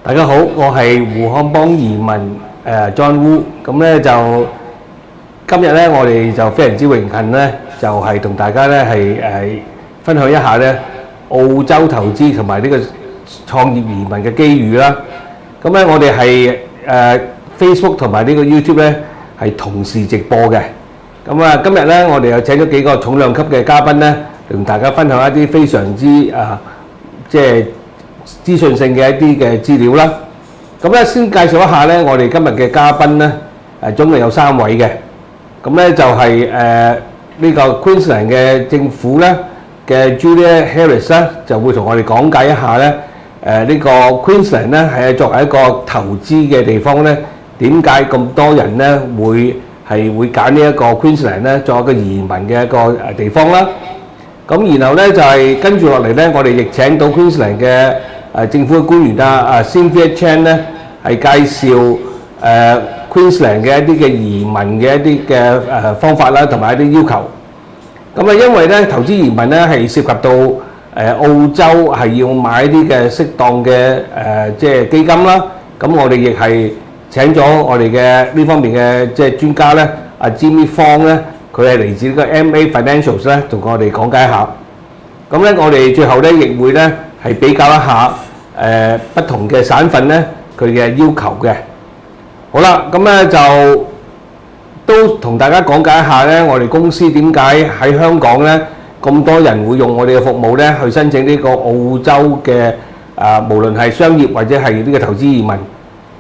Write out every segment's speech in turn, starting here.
大家好，我係胡漢邦移民John Wu， 咁咧就今日咧我哋就非常之榮幸咧，就係同大家咧係分享一下咧澳洲投資同埋呢個創業移民嘅機遇啦。咁咧我哋係Facebook 同埋呢個 YouTube 咧係同時直播嘅。咁啊今日咧我哋又請咗幾個重量級嘅嘉賓咧，同大家分享一啲非常之即係資訊性嘅一啲嘅資料啦。咁咧先介紹一下咧，我哋今日嘅嘉賓咧總共有3位嘅。咁咧就係呢個 Queensland 嘅政府咧嘅 Julia Herries 咧，就會同我哋講解一下咧呢個 Queensland 咧係作為一個投資嘅地方咧，點解咁多人咧會揀呢一個 Queensland 咧作為一個移民嘅一個地方啦。咁然後咧就係跟住落嚟咧，我哋亦請到 Queensland 嘅政府嘅官員Cynthia Chen 咧係介紹Queensland 嘅一啲嘅移民嘅一啲嘅方法啦，同埋一啲要求。咁因為咧投資移民咧係涉及到澳洲係要買一啲嘅適當嘅即係基金啦。咁我哋亦係請咗我哋嘅呢方面嘅即係專家咧Jimmy Fong 咧。佢係嚟自呢個 MA Financials 咧，同我哋講解一下。咁咧，我哋最後咧亦會咧係比較一下不同嘅省份咧佢嘅要求嘅。好啦，咁咧就都同大家講解一下咧，我哋公司點解喺香港咧咁多人會用我哋嘅服務咧去申請呢個澳洲嘅無論係商業或者係呢個投資移民。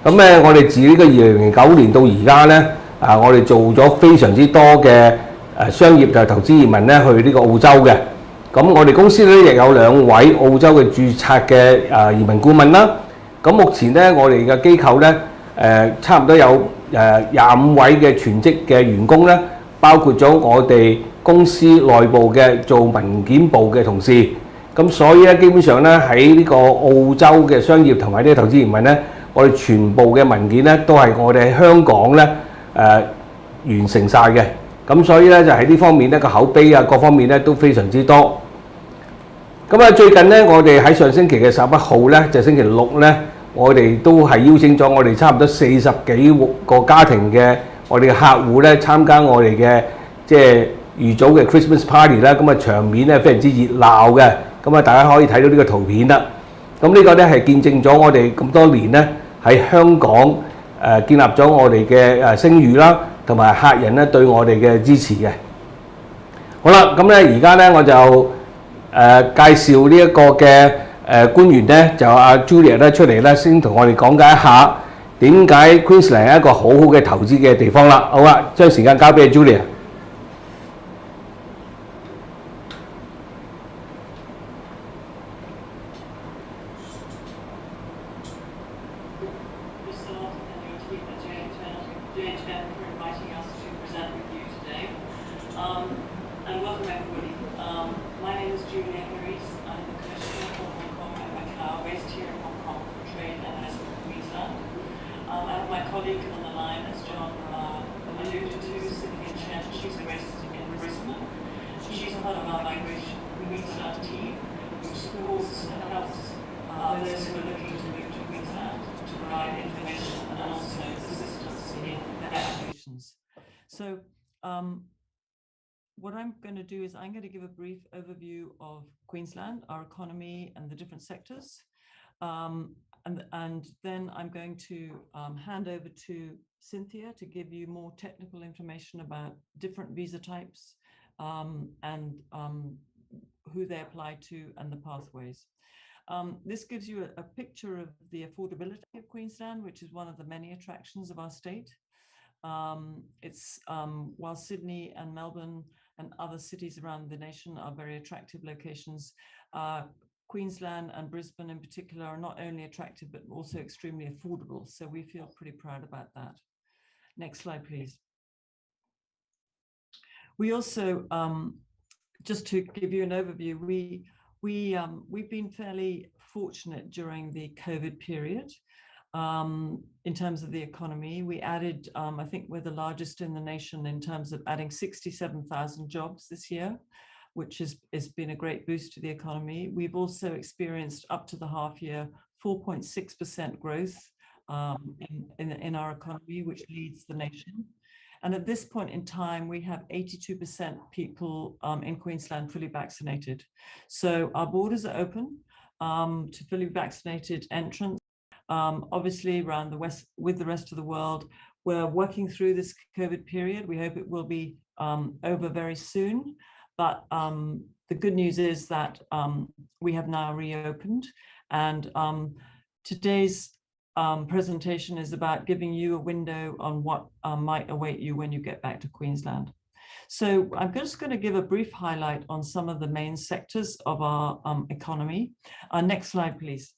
咁咧，我哋自呢個2009年到而家咧我哋做咗非常之多嘅商業就係投資移民咧去呢個澳洲嘅。咁我哋公司咧亦有2位澳洲嘅註冊嘅移民顧問啦。咁目前咧我哋嘅機構咧差唔多有25位嘅全職嘅員工咧，包括咗我哋公司內部嘅做文件部嘅同事。咁所以咧基本上咧喺呢個澳洲嘅商業同埋呢個投資移民咧，我哋全部嘅文件咧都係我哋喺香港咧完成晒嘅。咁所以咧就喺呢方面咧個口碑各方面咧都非常之多。咁最近咧我哋喺上星期嘅11號咧，就星期六咧，我哋都係邀請咗我哋差唔多40幾個家庭嘅我哋嘅客戶咧參加我哋嘅即係預早嘅 Christmas Party 啦。咁場面咧非常之熱鬧嘅。咁大家可以睇到呢個圖片啦。咁呢個咧係見證咗我哋咁多年咧喺香港建立咗我哋嘅聲譽啦，同埋客人咧對我哋嘅支持嘅。好啦，咁咧而家咧我就介紹呢一個嘅官員咧，就Julia 咧出嚟咧，先同我哋講解一下點解 Queensland 係一個好好嘅投資嘅地方啦。好啦，將時間交俾Julia。And welcome everybody. My name is Julia Herries. I'm the Commissioner for Hong Kong and Macau, based here in Hong Kong for trade and investment in Queensland. I have my colleague on the line, as John alluded to, Cynthia Chen. She's based in Brisbane. She's part of our migration Queensland team, which supports and helps those who are looking to move to Queensland to provide information and also assistance in their applications. So, what I'm going to do is I'm going to give a brief overview of Queensland, our economy and the different sectors. And then I'm going to hand over to Cynthia to give you more technical information about different visa types and who they apply to and the pathways. This gives you a picture of the affordability of Queensland, which is one of the many attractions of our state. While Sydney and Melbourne and other cities around the nation are very attractive locations, Queensland and Brisbane in particular are not only attractive but also extremely affordable. So we feel pretty proud about that. Next slide, please. We also, just to give you an overview, we've been fairly fortunate during the COVID period. In terms of the economy, we added, I think we're the largest in the nation in terms of adding 67,000 jobs this year, which has been a great boost to the economy. We've also experienced up to the half year 4.6% growth in our economy, which leads the nation. And at this point in time, we have 82% people in Queensland fully vaccinated. So our borders are open to fully vaccinated entrants. Obviously, around the West, with the rest of the world, we're working through this COVID period. We hope it will be over very soon. But the good news is that we have now reopened. And today's presentation is about giving you a window on what might await you when you get back to Queensland. So I'm just going to give a brief highlight on some of the main sectors of our economy. Next slide, please.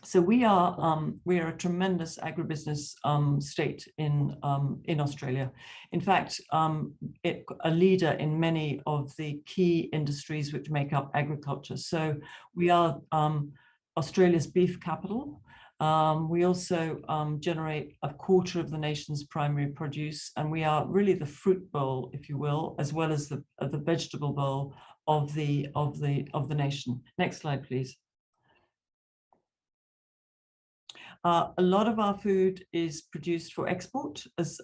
So we are a tremendous agribusiness state in Australia. In fact, a leader in many of the key industries which make up agriculture. So we are Australia's beef capital. We also generate a quarter of the nation's primary produce, and we are really the fruit bowl, if you will, as well as the vegetable bowl of the nation. Next slide, please. A lot of our food is produced for export as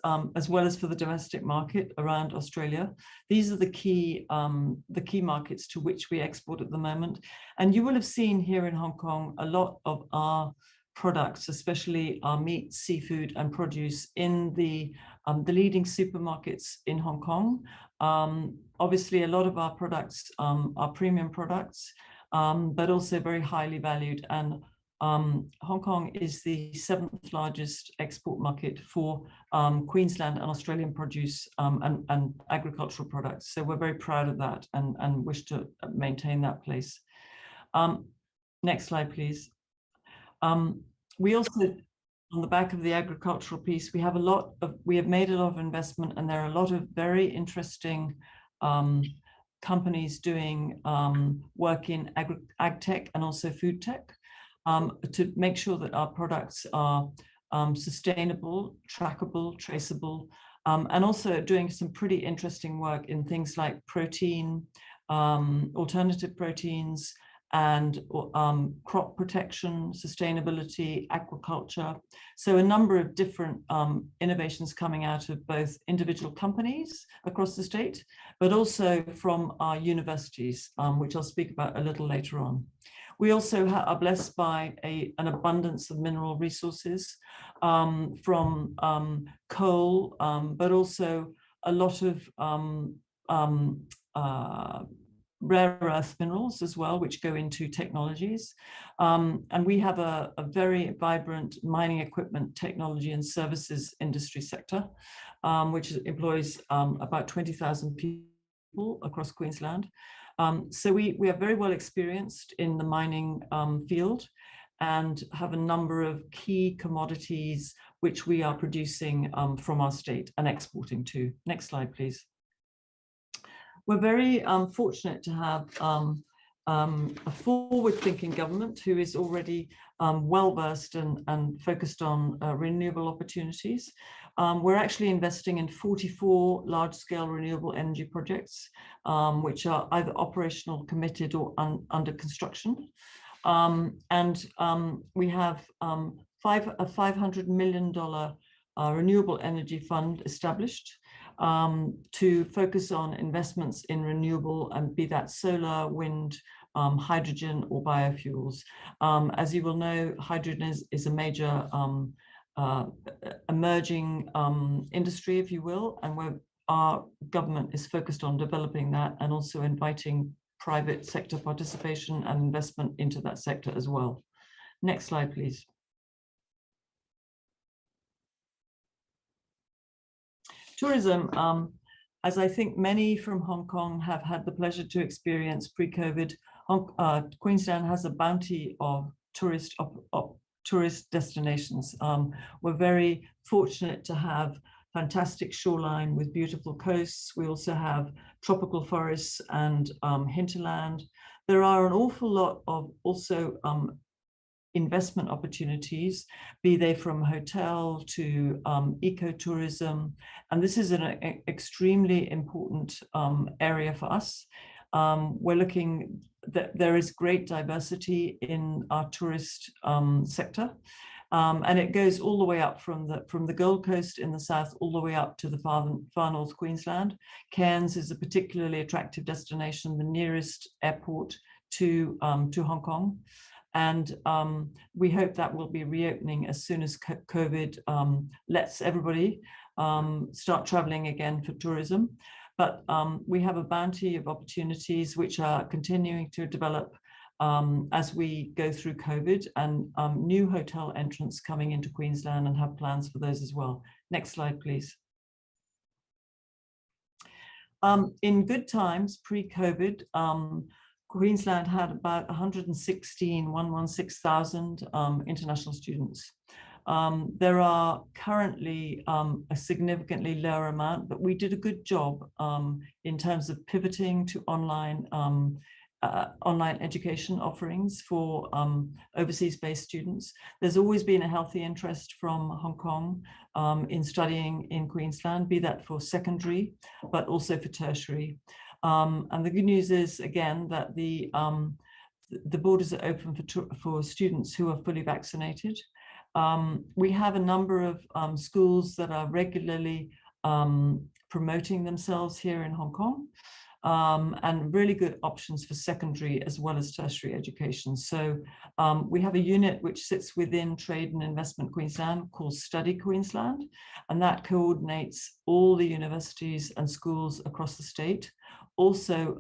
well as for the domestic market around Australia. These are the key markets to which we export at the moment. And you will have seen here in Hong Kong a lot of our products, especially our meat, seafood, and produce in the leading supermarkets in Hong Kong. Obviously, a lot of our products are premium products, but also very highly valued. And Hong Kong is the 7th largest export market for Queensland and Australian produce and agricultural products. So we're very proud of that and wish to maintain that place. Next slide, please. We also, on the back of the agricultural piece, we have made a lot of investment, and there are a lot of very interesting companies doing work in ag tech and also food tech. To make sure that our products are sustainable, trackable, traceable, and also doing some pretty interesting work in things like protein, alternative proteins, and crop protection, sustainability, aquaculture. So a number of different innovations coming out of both individual companies across the state, but also from our universities, which I'll speak about a little later on. We also are blessed by an abundance of mineral resources from coal, but also a lot of rare earth minerals as well, which go into technologies. And we have a very vibrant mining equipment, technology and services industry sector, which employs about 20,000 people across Queensland. So we are very well experienced in the mining field and have a number of key commodities which we are producing from our state and exporting to. Next slide, please. We're very fortunate to have a forward-thinking government who is already well-versed and focused on renewable opportunities. We're actually investing in 44 large-scale renewable energy projects, which are either operational, committed, or under construction. And we have a $500 million renewable energy fund established to focus on investments in renewable, and be that solar, wind, hydrogen, or biofuels. As you will know, hydrogen is a major emerging industry, if you will, and our government is focused on developing that and also inviting private sector participation and investment into that sector as well. Next slide, please. Tourism, as I think many from Hong Kong have had the pleasure to experience pre-COVID, Queensland has a bounty of tourist destinations. We're very fortunate to have fantastic shoreline with beautiful coasts. We also have tropical forests and hinterland. There are an awful lot of also investment opportunities, be they from hotel to ecotourism. And this is an extremely important area for us. We're looking that there is great diversity in our tourist sector. And it goes all the way up from the Gold Coast in the south all the way up to the far north Queensland. Cairns is a particularly attractive destination, the nearest airport to Hong Kong. And we hope that will be reopening as soon as COVID lets everybody start traveling again for tourism. But we have a bounty of opportunities which are continuing to develop as we go through COVID, and new hotel entrants coming into Queensland, and have plans for those as well. Next slide, please. In good times, pre-COVID, Queensland had about 116,000 international students. There are currently a significantly lower amount, but we did a good job in terms of pivoting to online education offerings for overseas-based students. There's always been a healthy interest from Hong Kong in studying in Queensland, be that for secondary, but also for tertiary. And the good news is, again, that the borders are open for students who are fully vaccinated. We have a number of schools that are regularly promoting themselves here in Hong Kong, and really good options for secondary as well as tertiary education. So we have a unit which sits within Trade and Investment Queensland called Study Queensland, and that coordinates all the universities and schools across the state. Also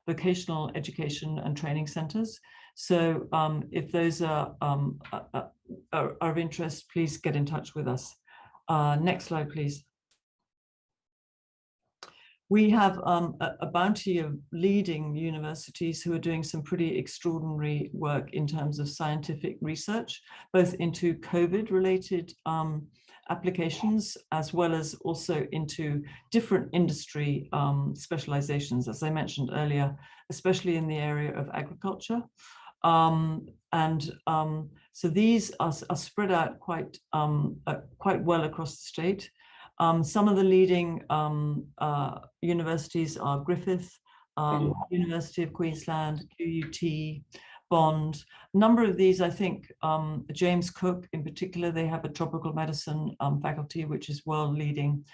vocational education and training centres. So if those are of interest, please get in touch with us. Next slide, please. We have a bounty of leading universities who are doing some pretty extraordinary work in terms of scientific research, both into COVID-related applications, as well as also into different industry specializations, as I mentioned earlier, especially in the area of agriculture. So these are spread out quite well across the state. Some of the leading universities are Griffith, University of Queensland, QUT, Bond. A number of these, I think, James Cook in particular, they have a tropical medicine faculty, which is world leading.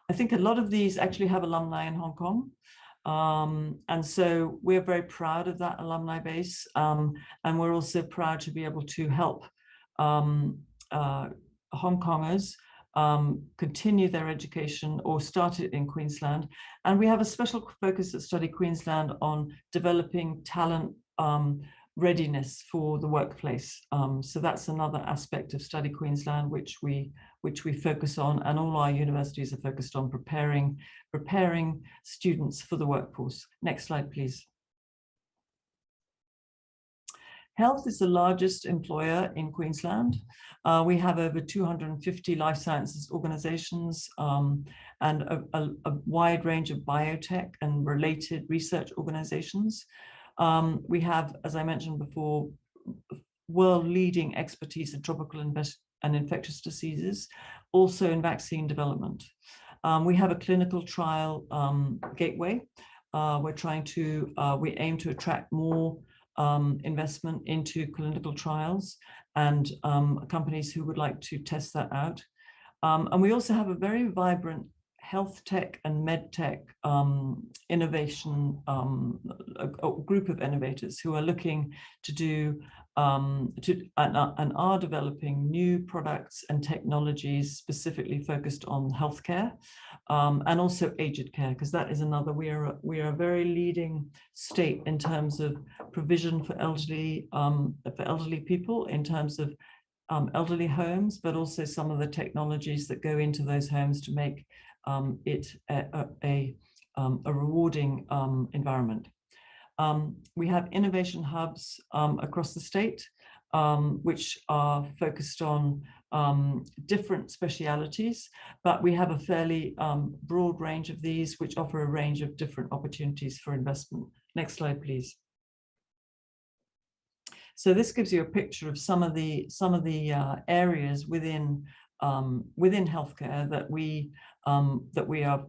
I think a lot of these actually have alumni in Hong Kong. And so we're very proud of that alumni base. And we're also proud to be able to help Hong Kongers continue their education or start it in Queensland. And we have a special focus at Study Queensland on developing talent readiness for the workplace. So that's another aspect of Study Queensland, which we focus on, and all our universities are focused on preparing students for the workforce. Next slide, please. Health is the largest employer in Queensland. We have over 250 life sciences organizations and a wide range of biotech and related research organizations. We have, as I mentioned before, world-leading expertise in tropical and infectious diseases, also in vaccine development. We have a clinical trial gateway. We aim to attract more investment into clinical trials and companies who would like to test that out. And we also have a very vibrant health tech and med tech innovation, a group of innovators who are looking to do and are developing new products and technologies specifically focused on healthcare and also aged care, because that is another, we are a very leading state in terms of provision for elderly people, in terms of elderly homes, but also some of the technologies that go into those homes to make it a rewarding environment. We have innovation hubs across the state, which are focused on different specialities, but we have a fairly broad range of these, which offer a range of different opportunities for investment. Next slide, please. So this gives you a picture of some of the areas within healthcare that we are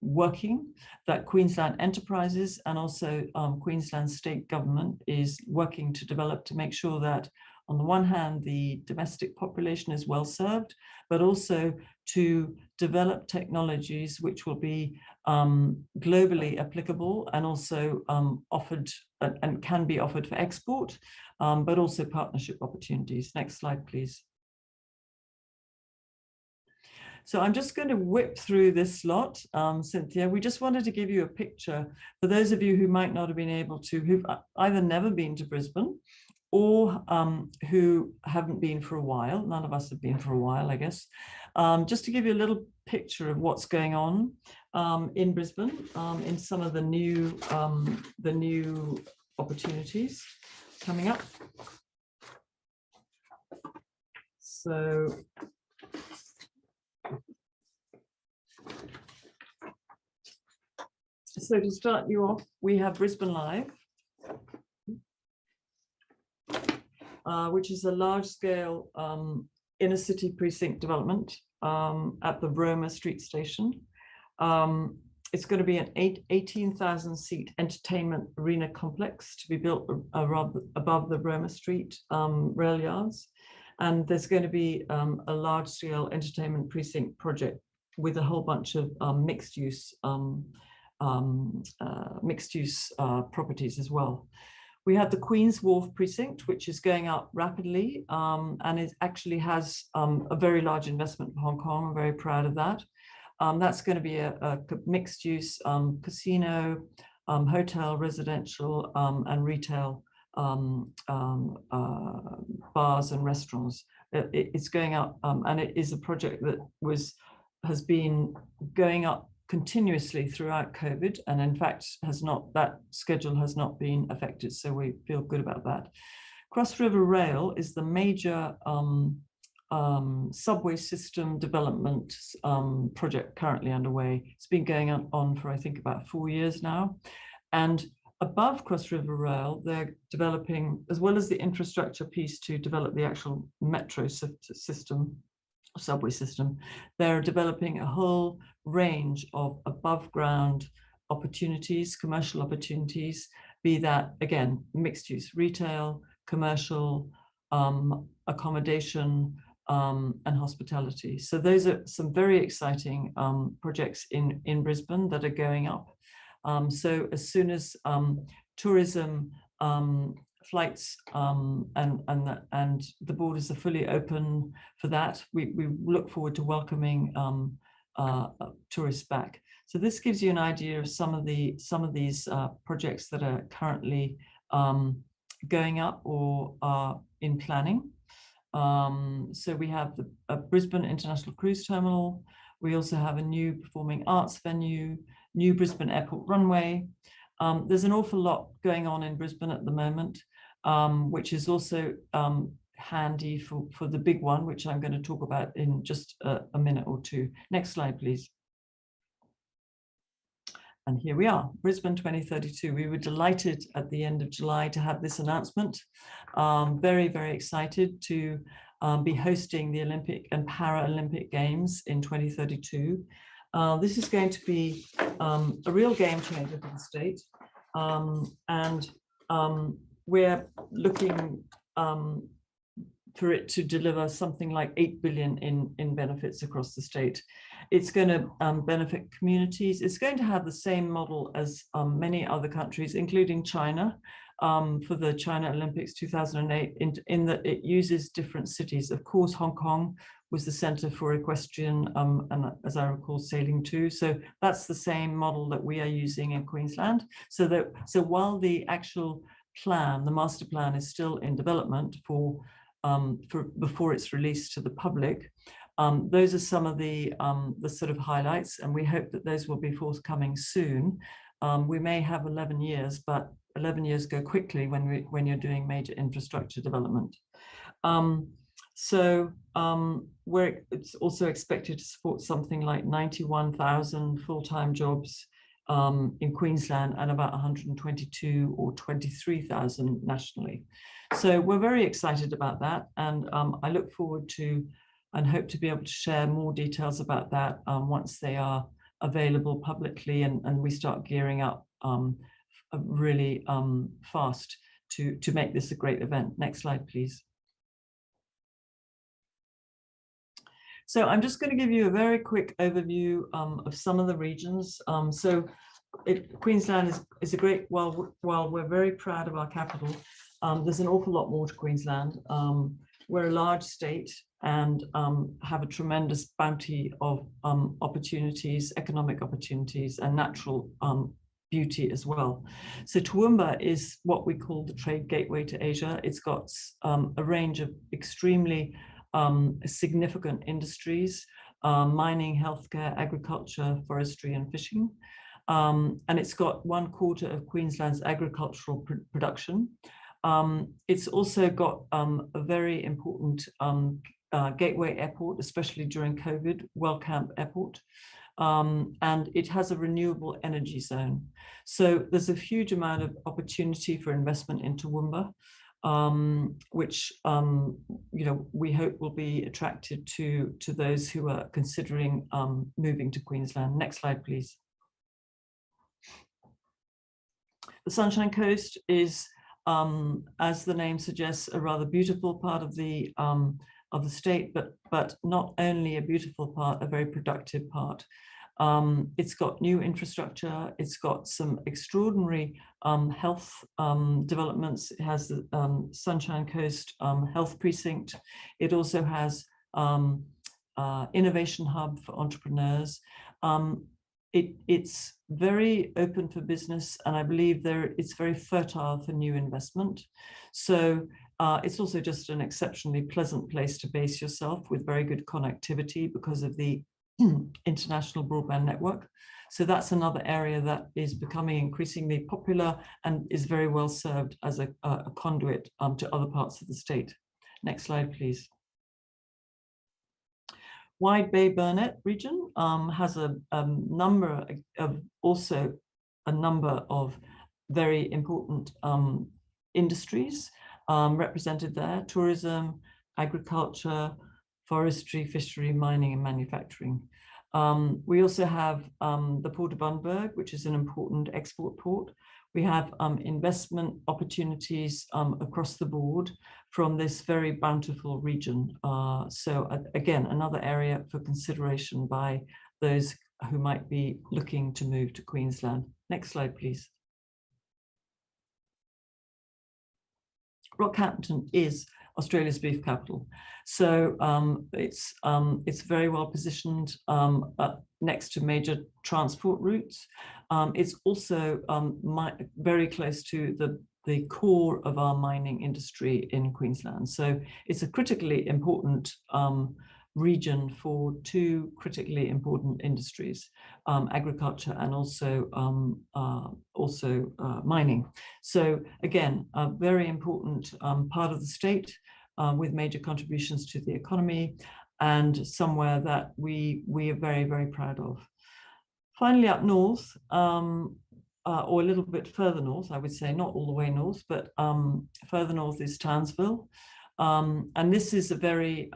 working, that Queensland enterprises and also Queensland state government is working to develop to make sure that on the one hand, the domestic population is well served, but also to develop technologies which will be globally applicable and also offered and can be offered for export, but also partnership opportunities. Next slide, please. So I'm just going to whip through this lot, Cynthia. We just wanted to give you a picture for those of you who might not have been able to, who've either never been to Brisbane or who haven't been for a while. None of us have been for a while, I guess. Just to give you a little picture of what's going on in Brisbane, in some of the new opportunities coming up. So to start you off, we have Brisbane Live, which is a large-scale inner-city precinct development at the Roma Street Station. It's going to be an 18,000-seat entertainment arena complex to be built above the Roma Street rail yards. And there's going to be a large-scale entertainment precinct project with a whole bunch of mixed-use properties as well. We have the Queen's Wharf precinct, which is going up rapidly and it actually has a very large investment in Hong Kong. I'm very proud of that. That's going to be a mixed-use casino, hotel, residential, and retail bars and restaurants. It's going up, and it is a project that has been going up continuously throughout COVID, and in fact that schedule has not been affected, so we feel good about that. Cross River Rail is the major subway system development project currently underway. It's been going on for I think about 4 years now, and above Cross River Rail they're developing, as well as the infrastructure piece to develop the actual metro system, subway system, they're developing a whole range of above ground opportunities, commercial opportunities, be that again mixed use, retail, commercial, accommodation, and hospitality. So those are some very exciting projects in Brisbane that are going up. So as soon as tourism, flights and the borders are fully open for that, we look forward to welcoming tourists back. So this gives you an idea of some of these projects that are currently going up or are in planning. So we have the Brisbane International Cruise Terminal. We also have a new performing arts venue, new Brisbane Airport runway. There's an awful lot going on in Brisbane at the moment, which is also handy for the big one, which I'm going to talk about in just a minute or two. Next slide, please. And here we are, Brisbane 2032. We were delighted at the end of July to have this announcement. Very, very excited to be hosting the Olympic and Paralympic Games in 2032. This is going to be a real game changer for the state. And we're looking for it to deliver something like 8 billion in benefits across the state. It's going to benefit communities. It's going to have the same model as many other countries, including China, for the China Olympics 2008, in that it uses different cities. Of course, Hong Kong was the center for equestrian and, as I recall, sailing too. So that's the same model that we are using in Queensland. So while the actual plan, the master plan, is still in development for before it's released to the public, those are some of the sort of highlights, and we hope that those will be forthcoming soon. We may have 11 years, but 11 years go quickly when you're doing major infrastructure development. It's also expected to support something like 91,000 full-time jobs in Queensland and about 122 or 23,000 nationally. So we're very excited about that, and I look forward to and hope to be able to share more details about that once they are available publicly, and we start gearing up really fast to make this a great event. Next slide, please. So I'm just going to give you a very quick overview of some of the regions. Queensland is a great, while we're very proud of our capital, there's an awful lot more to Queensland. We're a large state and have a tremendous bounty of opportunities, economic opportunities, and natural beauty as well. So Toowoomba is what we call the trade gateway to Asia. It's got a range of extremely significant industries, mining, healthcare, agriculture, forestry, and fishing. And it's got 1/4 of Queensland's agricultural production. It's also got a very important gateway airport, especially during COVID, Wellcamp Airport. And it has a renewable energy zone. So there's a huge amount of opportunity for investment in Toowoomba, which we hope will be attractive to those who are considering moving to Queensland. Next slide, please. The Sunshine Coast is, as the name suggests, a rather beautiful part of the state, but not only a beautiful part, a very productive part. It's got new infrastructure. It's got some extraordinary health developments. It has the Sunshine Coast Health Precinct. It also has innovation hub for entrepreneurs. It's very open for business, and I believe it's very fertile for new investment. So it's also just an exceptionally pleasant place to base yourself, with very good connectivity because of the international broadband network. So that's another area that is becoming increasingly popular and is very well served as a conduit to other parts of the state. Next slide, please. Wide Bay Burnett region has a number of very important industries represented there: tourism, agriculture, forestry, fishery, mining, and manufacturing. We also have the Port of Bundaberg, which is an important export port. We have investment opportunities across the board from this very bountiful region. So again, another area for consideration by those who might be looking to move to Queensland. Next slide, please. Rockhampton is Australia's beef capital. So it's very well positioned next to major transport routes. It's also very close to the core of our mining industry in Queensland. So it's a critically important region for two critically important industries, agriculture and also mining. So again, a very important part of the state with major contributions to the economy, and somewhere that we are very, very proud of. Finally, up north, or a little bit further north, I would say, not all the way north, but further north is Townsville. And this is a very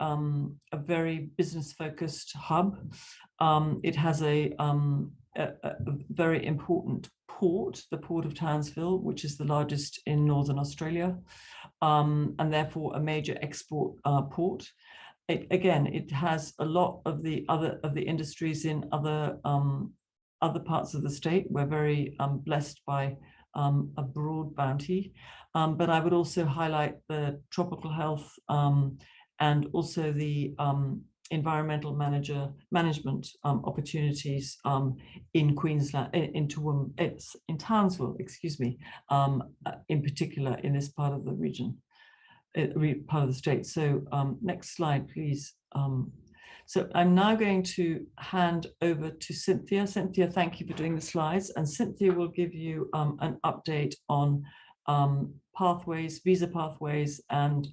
business-focused hub. It has a very important port, the Port of Townsville, which is the largest in Northern Australia, and therefore a major export port. It has a lot of the industries in other parts of the state. We're very blessed by a broad bounty, but I would also highlight the tropical health and also the environmental management opportunities in Queensland, in Townsville, excuse me, in particular in this part of the region, part of the state. So next slide, please. So I'm now going to hand over to Cynthia. Cynthia, thank you for doing the slides. And Cynthia will give you an update on pathways, visa pathways, and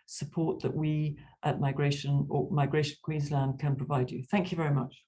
support that we at Migration Queensland can provide you. Thank you very much.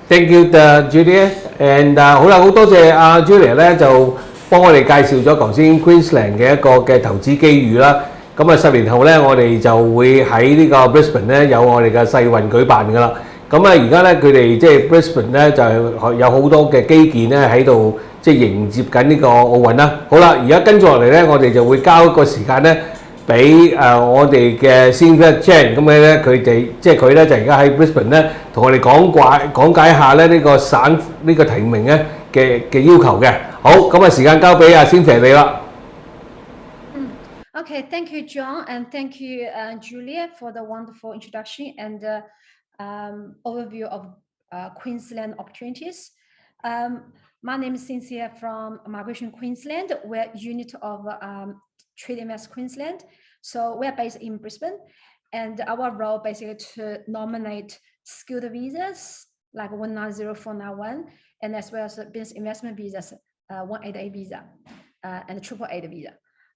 Thank you, Julia. And 好啦，好多謝阿 Julia 咧，就幫我哋介紹咗頭先 Queensland 嘅一個嘅投資機遇啦。咁啊，10年後咧，我哋就會喺呢個 Brisbane 咧有我哋嘅世運舉辦噶啦。咁啊，而家咧佢哋即係 Brisbane 咧就係有好多嘅基建咧喺度即係迎接緊呢個奧運啦。好啦，而家跟住落嚟咧，我哋就會交一個時間咧俾我哋嘅 Cynthia Chen，咁咧佢哋即係佢咧就而家喺 Brisbane 咧同我哋講解下咧呢個省呢個提名咧嘅要求嘅。好，咁啊時間交俾阿 Cynthia 你啦。Okay, thank you, John, and thank you, Julia, for the wonderful introduction and overview of Queensland opportunities. My name is Cynthia from Migration Queensland. We're a unit of Trade Invest Queensland. So we're based in Brisbane, and our role basically to nominate skilled visas like 190, 491, and as well as business investment visas, 188 visa and 888 visa.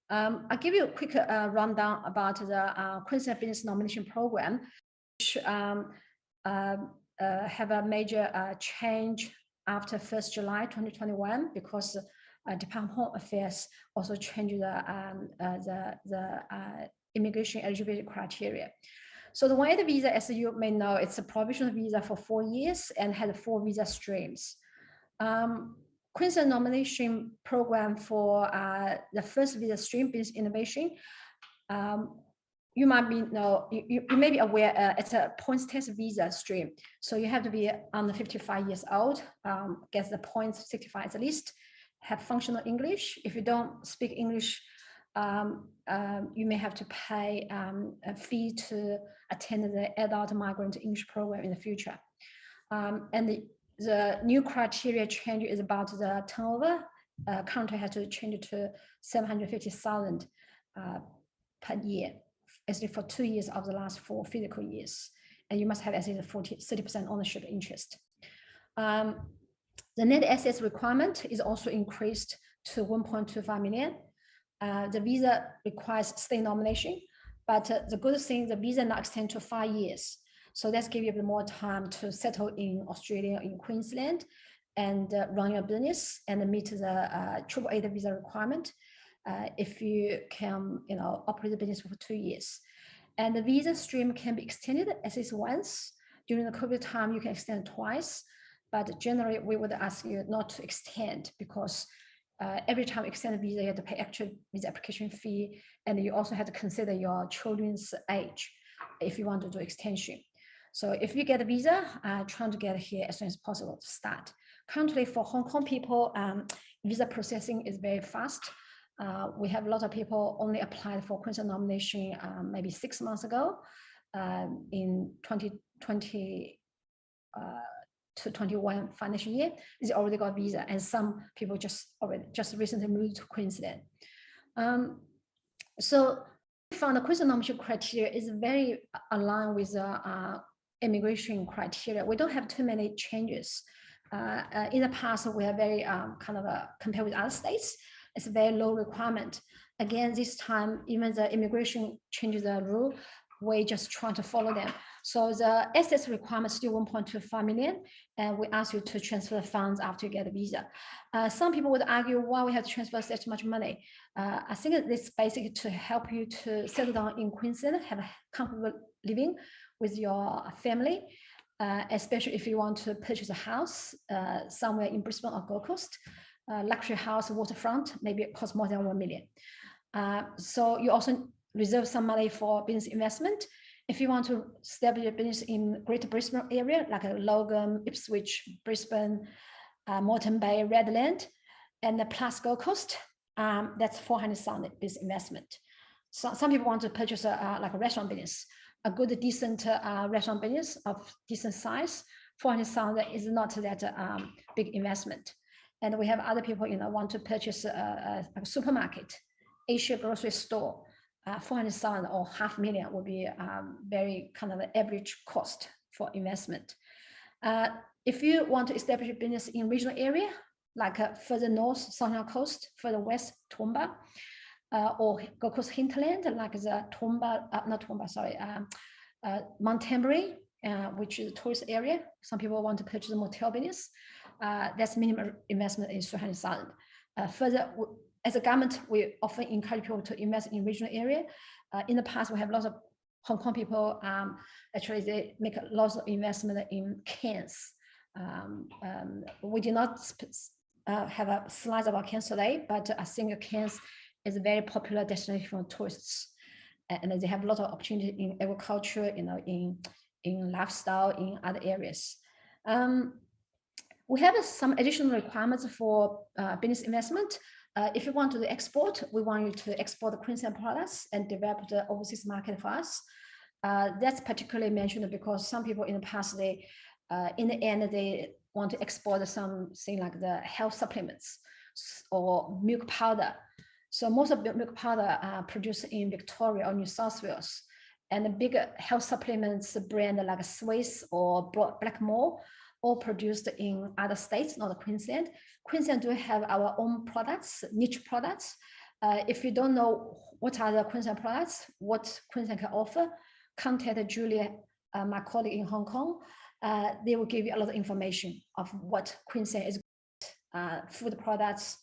I'll give you a quick rundown about the Queensland Business Nomination Program, which have a major change after 1st July 2021 because Department of Home Affairs also changed the immigration eligibility criteria. So the 180 visa, as you may know, it's a provisional visa for 4 years and had 4 visa streams. Queensland nomination program for the first visa stream, business innovation. You might you may be aware it's a points test visa stream. So you have to be under 55 years old, get the points 65 at least, have functional English. If you don't speak English, you may have to pay a fee to attend the adult migrant English program in the future. And the new criteria change is about the turnover. Country has to change it to 750,000 per year, actually for 2 years of the last 4 physical years. And you must have at least 30% ownership interest. The net assets requirement is also increased to 1.25 million. The visa requires state nomination, but the good thing, the visa now extends to 5 years. So that's give you a bit more time to settle in Australia, in Queensland, and run your business and meet the 888 visa requirement if you can, operate the business for 2 years. And the visa stream can be extended at least once. During the COVID time, you can extend twice, but generally we would ask you not to extend because every time you extend a visa, you have to pay extra visa application fee, and you also have to consider your children's age if you want to do extension. So if you get a visa, trying to get here as soon as possible to start. Currently for Hong Kong people, visa processing is very fast. We have a lot of people only applied for Queensland nomination maybe 6 months ago in 2020 to 21 financial year. They already got visa, and some people just recently moved to Queensland. So we found the Queensland nomination criteria is very aligned with the immigration criteria. We don't have too many changes. In the past, we are very compared with other states, it's a very low requirement. Again, this time, even the immigration changes the rule, we just trying to follow them. So the assets requirement is still 1.25 million, and we ask you to transfer the funds after you get a visa. Some people would argue why we have to transfer such much money. I think it's basically to help you to settle down in Queensland, have a comfortable living with your family, especially if you want to purchase a house somewhere in Brisbane or Gold Coast, luxury house, waterfront, maybe it costs more than 1 million. So you also reserve some money for business investment. If you want to establish a business in Greater Brisbane area, like Logan, Ipswich, Brisbane, Moreton Bay, Redland, and plus Gold Coast, that's 400,000 business investment. So some people want to purchase like a restaurant business, a good, decent restaurant business of decent size. 400,000 is not that big investment. And we have other people, want to purchase a supermarket, Asia grocery store. 400,000 or $500,000 would be very kind of an average cost for investment. If you want to establish a business in regional area, like further north, Sunshine Coast, further west, Toowoomba, or Gold Coast hinterland, like the Mount Tambray, which is a tourist area. Some people want to purchase a motel business. That's minimum investment is 300,000. Further, as a government, we often encourage people to invest in regional area. In the past, we have lots of Hong Kong people, actually they make a lot of investment in Cairns. We did not have a slide about Cairns today, but I think Cairns is a very popular destination for tourists, and they have a lot of opportunity in agriculture, in lifestyle, in other areas. We have some additional requirements for business investment. If you want to export, we want you to export the Queensland products and develop the overseas market for us. That's particularly mentioned because some people in the past, they in the end, they want to export something like the health supplements or milk powder. So most of the milk powder are produced in Victoria or New South Wales. And the bigger health supplements brand like Swiss or Blackmore, all produced in other states, not Queensland. Queensland do have our own products, niche products. If you don't know what are the Queensland products, what Queensland can offer, contact Julia, my colleague in Hong Kong. They will give you a lot of information of what Queensland is, food products,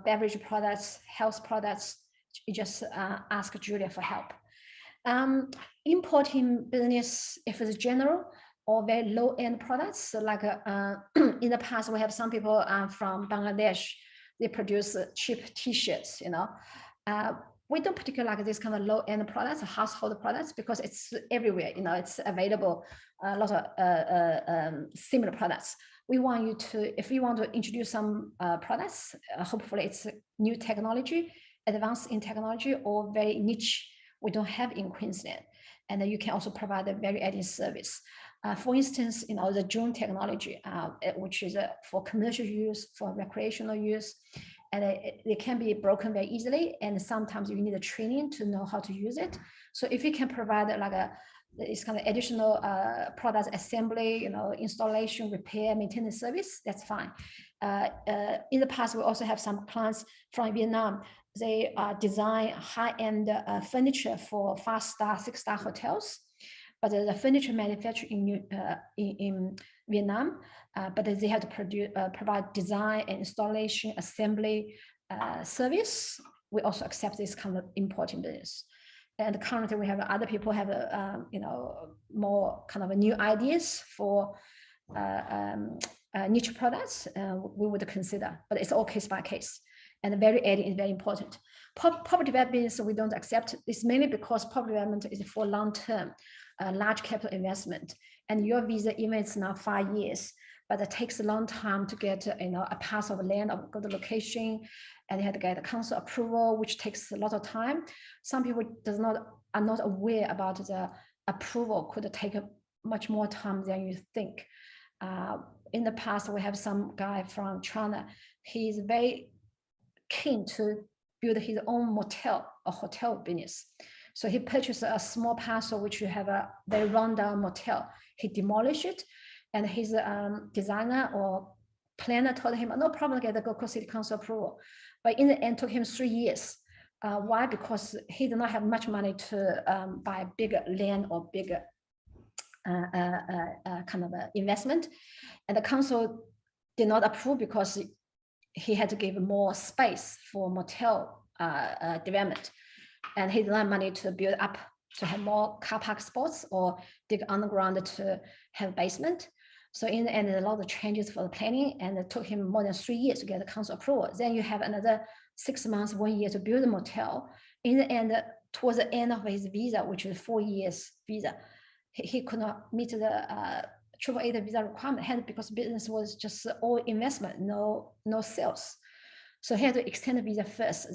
beverage products, health products. You just ask Julia for help. Importing business, if it's general or very low-end products, so like in the past, we have some people from Bangladesh, they produce cheap T-shirts, we don't particularly like this kind of low-end products, household products, because it's everywhere, it's available, a lot of similar products. We want you to, if you want to introduce some products, hopefully it's new technology, advanced in technology, or very niche, we don't have in Queensland. And then you can also provide a very added service. For instance, the drone technology, which is for commercial use, for recreational use, and it can be broken very easily. And sometimes you need a training to know how to use it. So if you can provide like this kind of additional product assembly, installation, repair, maintenance service, that's fine. In the past, we also have some clients from Vietnam. They design high-end furniture for 5-star, 6-star hotels, but the furniture manufactured in Vietnam, but they have to provide design and installation, assembly service. We also accept this kind of importing business. And currently, we have other people have more kind of new ideas for niche products. We would consider, but it's all case by case. And the value adding is very important. Property development business we don't accept. It's mainly because property development is for long-term, large capital investment. And your visa, even it's not 5 years, but it takes a long time to get a parcel of land of good location, and you have to get a council approval, which takes a lot of time. Some people are not aware about the approval could take much more time than you think. In the past, we have some guy from China. He's very keen to build his own motel or hotel business. So he purchased a small parcel which you have a very rundown motel. He demolished it, and his designer or planner told him, no problem, get the Gold Coast City Council approval. But in the end, it took him 3 years. Why? Because he did not have much money to buy bigger land or bigger kind of investment. And the council did not approve because he had to give more space for motel development. And he did not have money to build up, to have more car park spots or dig underground to have basement. So in the end, a lot of changes for the planning, and it took him more than 3 years to get the council approval. Then you have another 6 months, 1 year to build a motel. In the end, towards the end of his visa, which is 4 years visa, he could not meet the AAA visa requirement, because business was just all investment, no sales. So he had to extend the visa first,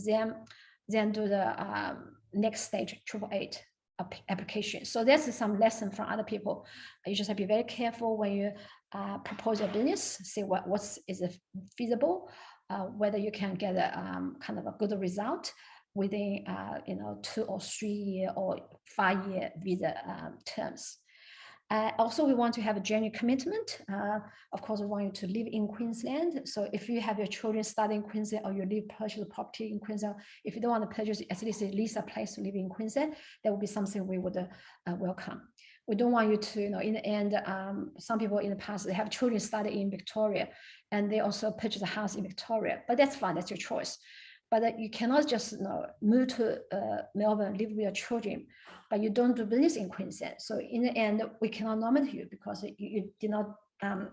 then do the next stage, AAA application. So that's some lesson from other people. You just have to be very careful when you propose a business, see what is feasible, whether you can get a kind of a good result within 2 or 3 year or 5 year visa terms. Also, we want to have a genuine commitment. Of course, we want you to live in Queensland. So if you have your children studying in Queensland, or you purchase a property in Queensland, if you don't want to purchase at least a place to live in Queensland, that would be something we would welcome. We don't want you to, in the end, some people in the past, they have children study in Victoria, and they also purchase a house in Victoria, but that's fine, that's your choice. but you cannot just move to Melbourne, live with your children, but you don't do business in Queensland. So in the end, we cannot nominate you because you did not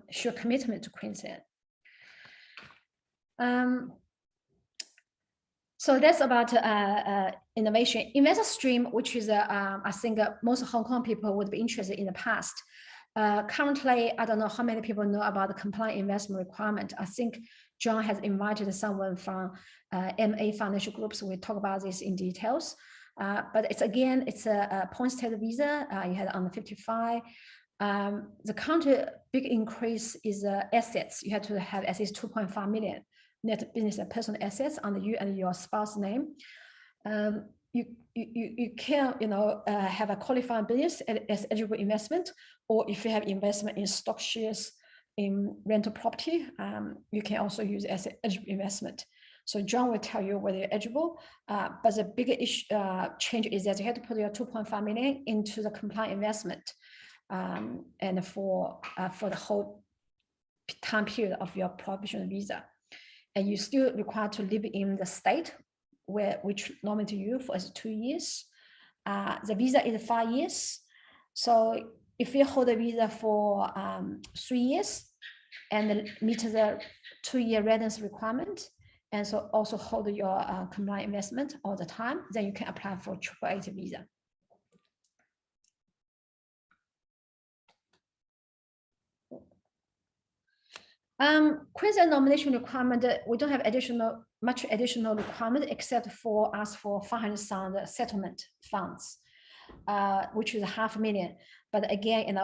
show commitment to Queensland. So that's about innovation. Investor stream, which is I think most Hong Kong people would be interested in the past. Currently, I don't know how many people know about the compliant investment requirement. I think John has invited someone from MA Financial Groups. We'll talk about this in details. But it's a point-state visa. You had under 55. The counter big increase is assets. You have to have at least 2.5 million net business and personal assets under you and your spouse name. You can have a qualifying business as eligible investment, or if you have investment in stock shares in rental property, you can also use as eligible investment. So John will tell you whether you're eligible, but the bigger change is that you have to put your 2.5 million into the compliant investment, and for the whole time period of your provisional visa, and you still required to live in the state which nominated you for 2 years. The visa is 5 years. So if you hold a visa for 3 years and meet the 2-year residence requirement, and so also hold your compliant investment all the time, then you can apply for 888 visa. Queensland nomination requirement, we don't have much additional requirement except for ask for 500,000 settlement funds, which is $500,000. But again,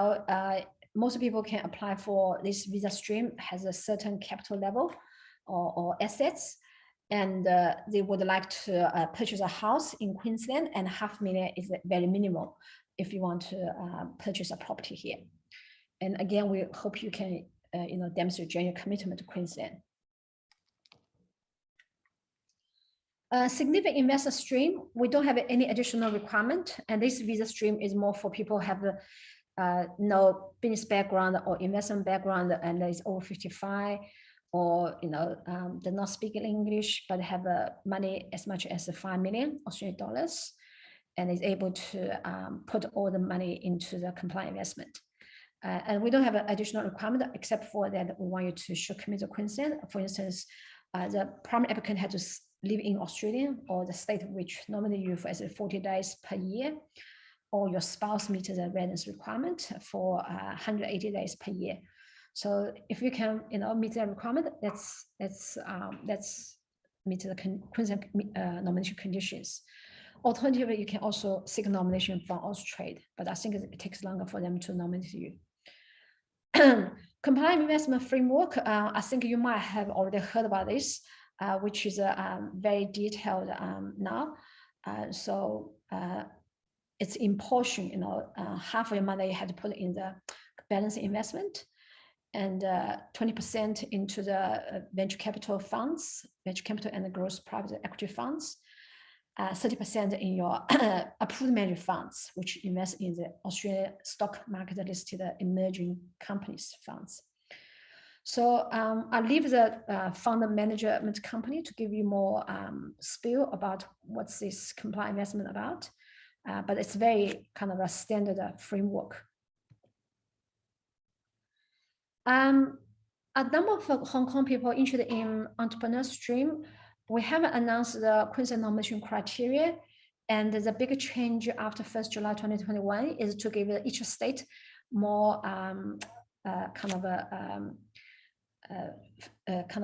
most people can apply for this visa stream, has a certain capital level or assets, and they would like to purchase a house in Queensland, and $500,000 is very minimal if you want to purchase a property here. And again, we hope you can demonstrate genuine commitment to Queensland. Significant investor stream, we don't have any additional requirement, and this visa stream is more for people who have no business background or investment background and is over 55, or they're not speaking English but have money as much as 5 million Australian dollars, and is able to put all the money into the compliant investment. And we don't have an additional requirement except for that we want you to show commitment to Queensland. For instance, the primary applicant had to live in Australia or the state which nominated you for 40 days per year, or your spouse meets the residence requirement for 180 days per year. So if you can, meet that requirement, that's meet the Queensland nomination conditions. Alternatively, you can also seek nomination from Austrade, but I think it takes longer for them to nominate you. Compliant investment framework, I think you might have already heard about this, which is very detailed now. So it's in portion, half of your money you had to put in the balance investment, and 20% into the venture capital funds, venture capital and the growth private equity funds, 30% in your approved manager funds, which invest in the Australian stock market listed emerging companies funds. So I leave the fund management company to give you more spiel about what's this compliant investment about, but it's very kind of a standard framework. A number of Hong Kong people interested in entrepreneur stream, we haven't announced the Queensland nomination criteria, and the big change after 1st July 2021 is to give each state more kind of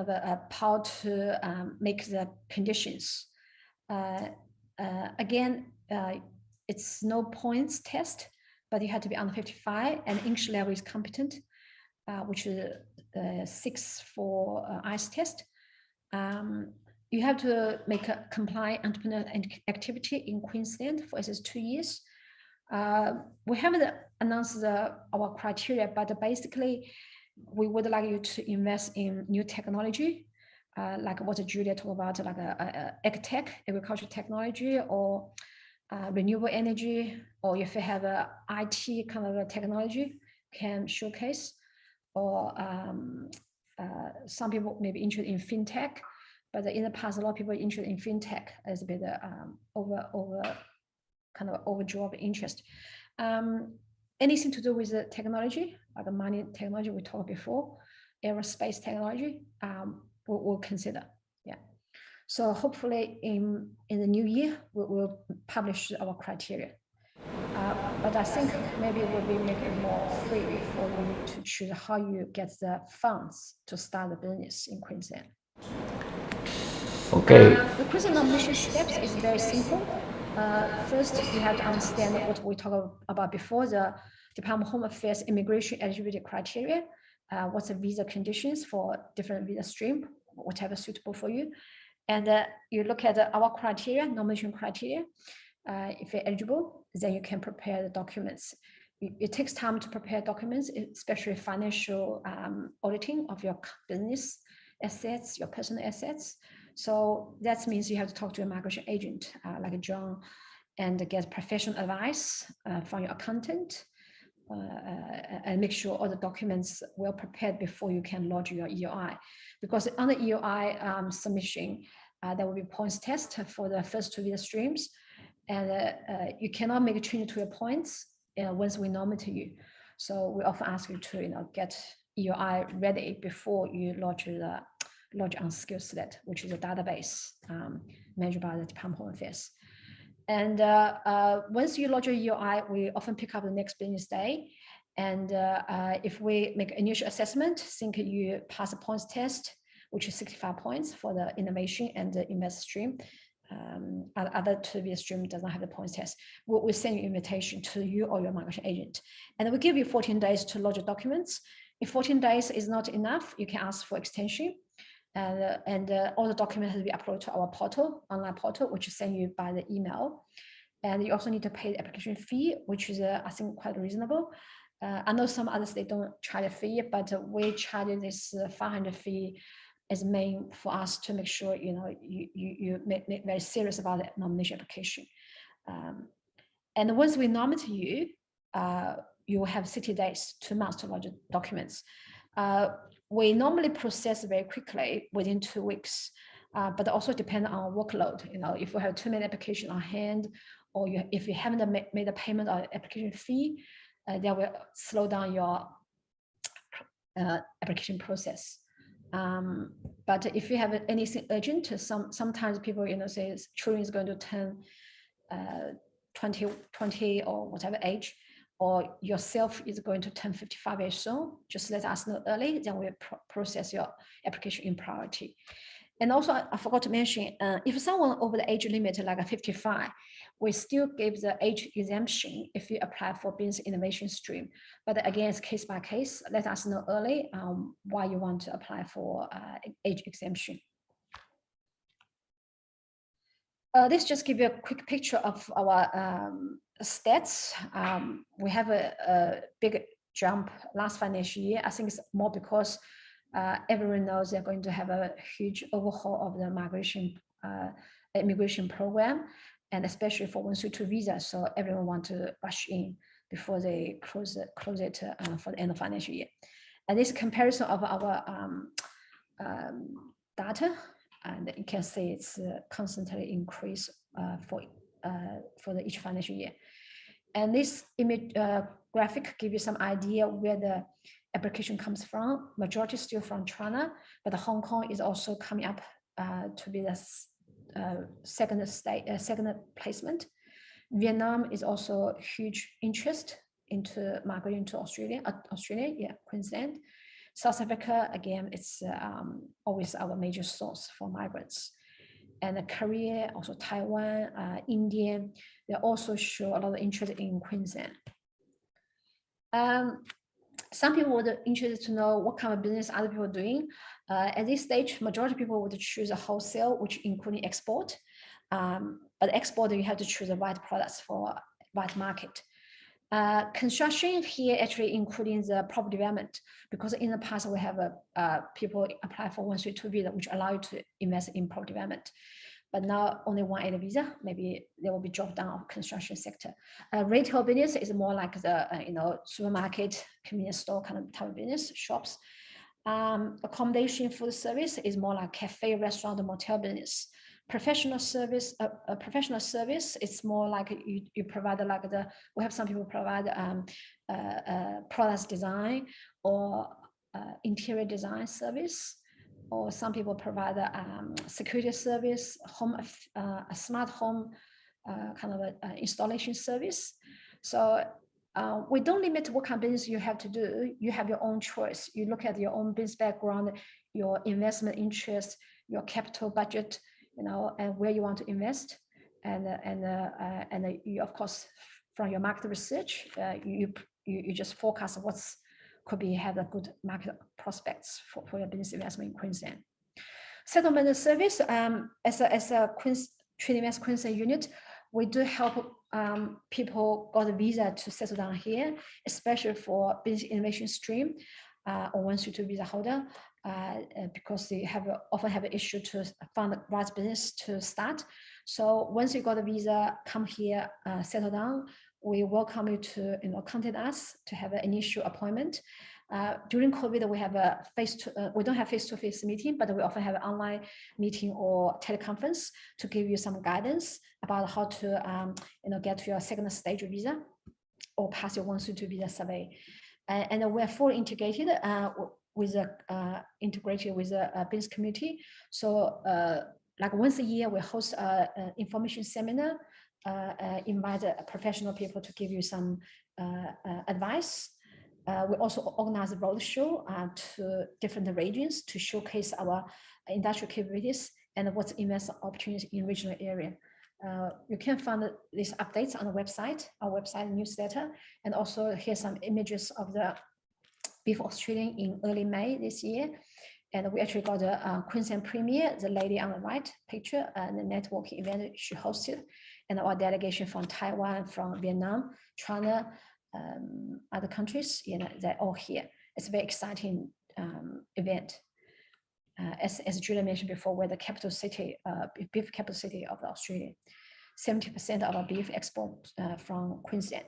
a power to make the conditions. Again, it's no points test, but you have to be under 55 and English level is competent, which is 6 for ICE test. You have to make a compliant entrepreneur activity in Queensland for at least 2 years. We haven't announced our criteria, but basically we would like you to invest in new technology, like what Julia talked about, like ag-tech, agricultural technology, or renewable energy, or if you have a IT kind of a technology can showcase, or some people may be interested in fintech. But in the past, a lot of people are interested in fintech as a bit overdraw interest. Anything to do with the technology, like the mining technology we talked before, aerospace technology, we'll consider. Yeah. So hopefully in the new year, we'll publish our criteria. But I think maybe we'll be making it more free for you to choose how you get the funds to start the business in Queensland. Okay. The Queensland nomination steps is very simple. First, you have to understand what we talked about before, the Department of Home Affairs immigration eligibility criteria. What's the visa conditions for different visa stream, whatever suitable for you. And you look at our criteria, nomination criteria. If you're eligible, then you can prepare the documents. It takes time to prepare documents, especially financial auditing of your business assets, your personal assets. So that means you have to talk to a migration agent like John and get professional advice from your accountant and make sure all the documents well prepared before you can lodge your EOI. Because on the EOI submission, there will be points test for the first 2 visa streams. And you cannot make a change to your points once we nominate you. So we often ask you to get EOI ready before you lodge on Skillslet, which is a database managed by the Department of Home Affairs. And once you lodge your EOI, we often pick up the next business day. And if we make initial assessment, think you pass the points test, which is 65 points for the innovation and the invest stream. Other 2 visa stream does not have the points test. We'll send you invitation to you or your migration agent. And we give you 14 days to lodge your documents. If 14 days is not enough, you can ask for extension. And all the documents have to be uploaded to our portal, online portal, which is sent you by the email. And you also need to pay the application fee, which is, I think, quite reasonable. I know some others, they don't charge a fee, but we charge this 500 fee as main for us to make sure, you make very serious about the nomination application. And once we nominate you, you will have 60 days, 2 months to lodge documents. We normally process very quickly within 2 weeks, but also depend on workload. If we have too many applications on hand, or if you haven't made a payment or application fee, that will slow down your application process. But if you have anything urgent, sometimes people say children is going to turn 20 or whatever age, or yourself is going to turn 55 years soon, just let us know early, then we'll process your application in priority. And also, I forgot to mention, if someone over the age limit, like 55, we still give the age exemption if you apply for business innovation stream. But again, it's case by case. Let us know early why you want to apply for age exemption. This just give you a quick picture of our stats. We have a big jump last financial year. I think it's more because everyone knows they're going to have a huge overhaul of the immigration program, and especially for 132 visa. So everyone wants to rush in before they close it for the end of financial year. And this comparison of our data, and you can see it's constantly increase for each financial year. And this image graphic gives you some idea where the application comes from. Majority still from China, but Hong Kong is also coming up to be the second placement. Vietnam is also huge interest into migrating to Australia, Queensland. South Africa, again, it's always our major source for migrants. And Korea, also Taiwan, India, they also show a lot of interest in Queensland. Some people would be interested to know what kind of business other people are doing. At this stage, majority of people would choose a wholesale, which including export. But export, you have to choose the right products for right market. Construction here actually including the property development, because in the past we have people apply for 132 visa, which allow you to invest in property development. But now only 180 visa, maybe there will be drop down of construction sector. Retail business is more like the supermarket, convenience store kind of type of business, shops. Accommodation food service is more like cafe, restaurant, motel business. Professional service, it's more like you provide like we have some people provide products design or interior design service, or some people provide security service, a smart home kind of installation service. So we don't limit what kind of business you have to do. You have your own choice. You look at your own business background, your investment interest, your capital budget, and where you want to invest, and you, of course, from your market research, you just forecast have a good market prospects for your business investment in Queensland. Settlement service, as a Trading West Queensland unit, we do help people got a visa to settle down here, especially for business innovation stream or 132 visa holder, because they often have an issue to find the right business to start. So once you got a visa, come here, settle down. We welcome you to contact us to have an initial appointment. During COVID, we have we don't have face-to-face meeting, but we often have an online meeting or teleconference to give you some guidance about how to get to your second stage visa or pass your 132 visa survey. And we're fully integrated with a business community. So like once a year, we host an information seminar, invite professional people to give you some advice. We also organize a roadshow to different regions to showcase our industrial capabilities and what's investment opportunities in regional area. You can find these updates on the website, our website newsletter, and also here's some images of the Beef Australian in early May this year. And we actually got a Queensland Premier, the lady on the right picture, the networking event she hosted, and our delegation from Taiwan, from Vietnam, China, other countries, they're all here. It's a very exciting event. As Julia mentioned before, we're the capital city, beef capital city of Australia. 70% of our beef export from Queensland.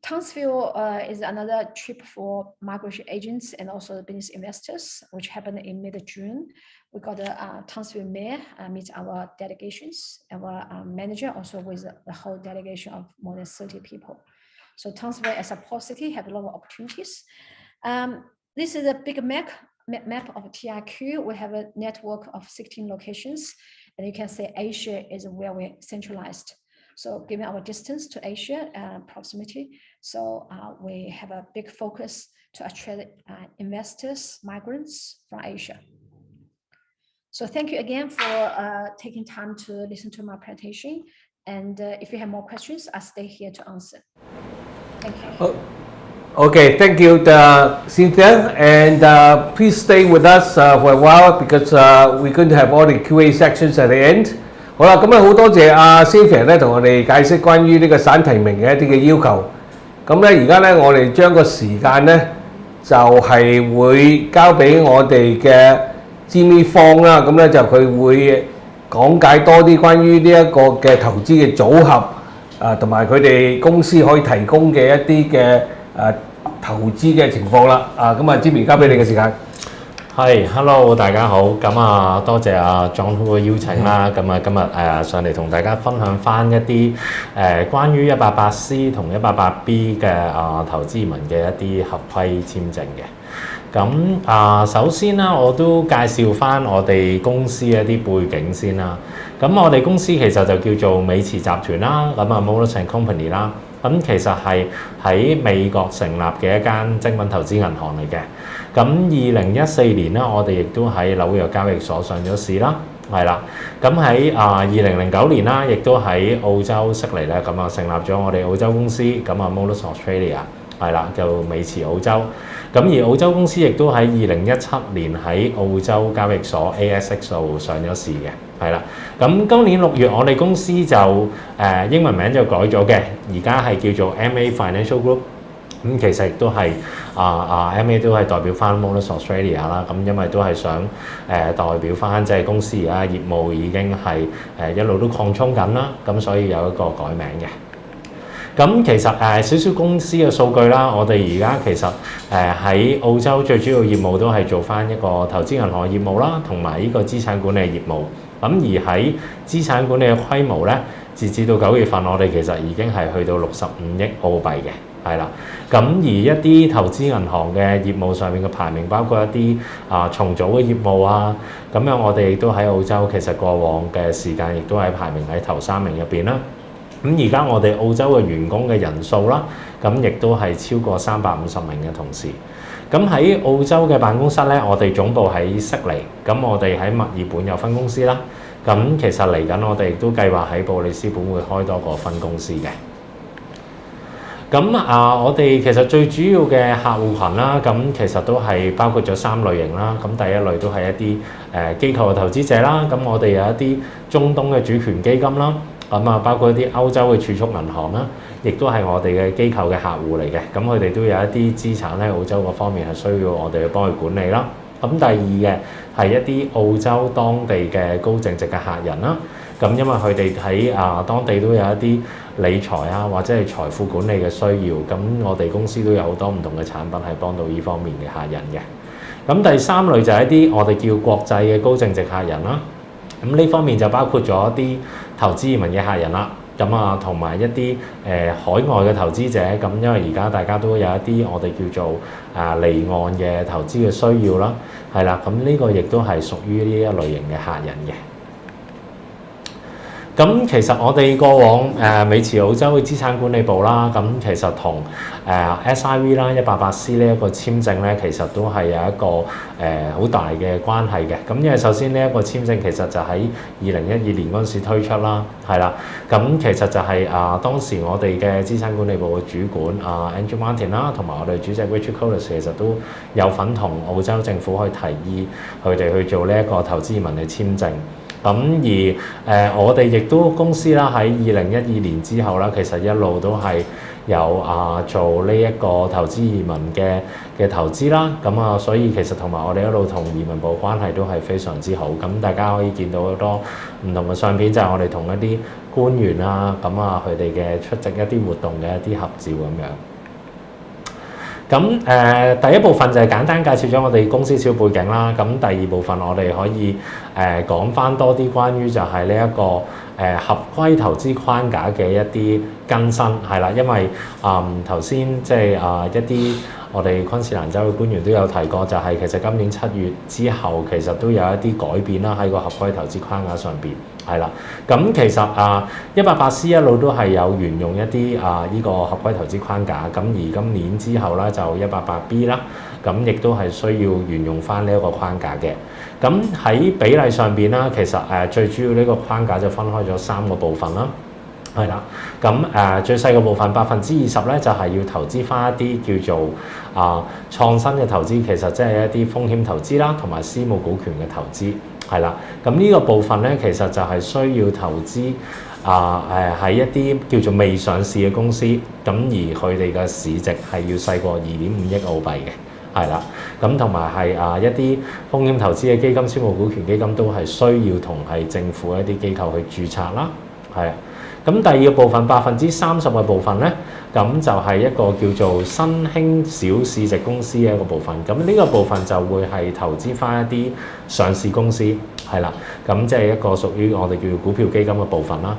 Townsville is another trip for migration agents and also the business investors, which happened in mid-June. We got the Townsville mayor meet our delegations, our manager also with the whole delegation of more than 30 people. So Townsville as a port city have a lot of opportunities. This is a big map of TRQ. We have a network of 16 locations, and you can say Asia is where we're centralized. So given our distance to Asia, proximity, so we have a big focus to attract investors, migrants from Asia. So thank you again for taking time to listen to my presentation. And if you have more questions, I'll stay here to answer. Thank you. Okay, thank you, Cynthia, and please stay with us for a while because we're going to have all the QA sections at the end. 好啦，咁好多謝阿 Cynthia 咧同我哋解釋關於呢個省提名嘅一啲嘅要求。咁咧而家咧我哋將個時間咧就係會交俾我哋嘅 Jimmy Fong 啦，咁咧就佢會講解多啲關於呢一個嘅投資嘅組合同埋佢哋公司可以提供嘅一啲嘅投資嘅情況啦。咁Jimmy 交俾你嘅時間。係 ，Hello 大家好，咁多謝John 嘅邀請啦，咁今日上嚟同大家分享翻一啲關於188C 同188B 嘅投資移民嘅一啲合規簽證嘅。咁首先啦，我都介紹翻我哋公司一啲背景先啦。咁我哋公司其實就叫做美慈集團啦，咁Moelis & Company 啦。咁其實係喺美國成立嘅一間精品投資銀行嚟嘅。咁2014年啦，我哋亦都喺紐約交易所上咗市啦，係啦。咁喺2009年啦，亦都喺澳洲悉尼咧，咁成立咗我哋澳洲公司，咁Moelis Australia 係啦，就美慈澳洲。咁而澳洲公司亦都喺2017年喺澳洲交易所 ASX 度上咗市嘅，係啦。咁今年6月我哋公司就英文名就改咗嘅，而家係叫做 MA Financial Group。咁其實亦都係MA 都係代表翻 Moelis Australia 啦，咁因為都係想代表翻即係公司而家業務已經係一路都擴充緊啦，咁所以有一個改名嘅。咁其實少少公司嘅數據啦，我哋而家其實喺澳洲最主要業務都係做翻一個投資銀行業務啦，同埋呢個資產管理業務。咁而喺資產管理嘅規模咧，截至到9月份，我哋其實已經係去到65億澳幣嘅，係啦。咁而一啲投資銀行嘅業務上面嘅排名，包括一啲重組嘅業務啊，咁樣我哋亦都喺澳洲其實過往嘅時間亦都係排名喺頭3名入邊啦。咁而家我哋澳洲嘅員工嘅人數啦，咁亦都係超過350名嘅同事。咁喺澳洲嘅辦公室咧，我哋總部喺悉尼，咁我哋喺墨爾本有分公司啦。咁其實嚟緊我哋亦都計劃喺布里斯本會開多個分公司嘅。咁我哋其實最主要嘅客戶群啦，咁其實都係包括咗3類型啦。咁第一類都係一啲機構嘅投資者啦。咁我哋有一啲中東嘅主權基金啦。咁包括一啲歐洲嘅儲蓄銀行啦，亦都係我哋嘅機構嘅客戶嚟嘅。咁佢哋都有一啲資產喺澳洲嗰方面係需要我哋去幫佢管理啦。咁第二嘅係一啲澳洲當地嘅高淨值嘅客人啦。咁因為佢哋喺當地都有一啲理財啊，或者係財富管理嘅需要，咁我哋公司都有好多唔同嘅產品係幫到呢方面嘅客人嘅。咁第三類就係一啲我哋叫國際嘅高淨值客人啦。咁呢方面就包括咗一啲投資移民嘅客人啦，咁同埋一啲海外嘅投資者，咁因為而家大家都有一啲我哋叫做離岸嘅投資嘅需要啦，係啦，咁呢個亦都係屬於呢一類型嘅客人嘅。咁其實我哋過往美持澳洲嘅資產管理部啦，咁其實同SIV 啦188C 呢一個簽證咧，其實都係有一個好大嘅關係嘅。咁因為首先呢一個簽證其實就喺2012年嗰陣時推出啦，係啦。咁其實就係當時我哋嘅資產管理部嘅主管Andrew Martin 啦，同埋我哋主席 Richard Collis 其實都有份同澳洲政府去提議佢哋去做呢一個投資移民嘅簽證。咁而我哋亦都公司啦，喺2012年之後啦，其實一路都係有做呢一個投資移民嘅投資啦。咁所以其實同埋我哋一路同移民部關係都係非常之好。咁大家可以見到好多唔同嘅相片，就係我哋同一啲官員啊，咁佢哋嘅出席一啲活動嘅一啲合照咁樣。咁第一部分就係簡單介紹咗我哋公司小背景啦。咁第二部分我哋可以講翻多啲關於就係呢一個合規投資框架嘅一啲更新係啦。因為頭先即係一啲我哋昆士蘭州嘅官員都有提過，就係其實今年7月之後其實都有一啲改變啦，喺個合規投資框架上邊係啦。咁其實188C 一路都係有沿用一啲呢個合規投資框架。咁而今年之後咧就188B 啦，咁亦都係需要沿用翻呢一個框架嘅。咁喺比例上邊啦，其實最主要呢個框架就分開咗3個部分啦。係啦，咁最細嘅部分20%咧，就係要投資翻一啲叫做創新嘅投資，其實即係一啲風險投資啦，同埋私募股權嘅投資，係啦。咁呢個部分咧，其實就係需要投資喺一啲叫做未上市嘅公司，咁而佢哋嘅市值係要細過2.5億澳幣嘅，係啦。咁同埋係一啲風險投資嘅基金、私募股權基金都係需要同係政府一啲機構去註冊啦，係。咁第二個部分30%嘅部分咧，咁就係一個叫做新興小市值公司嘅一個部分。咁呢個部分就會係投資翻一啲上市公司，係啦。咁即係一個屬於我哋叫股票基金嘅部分啦。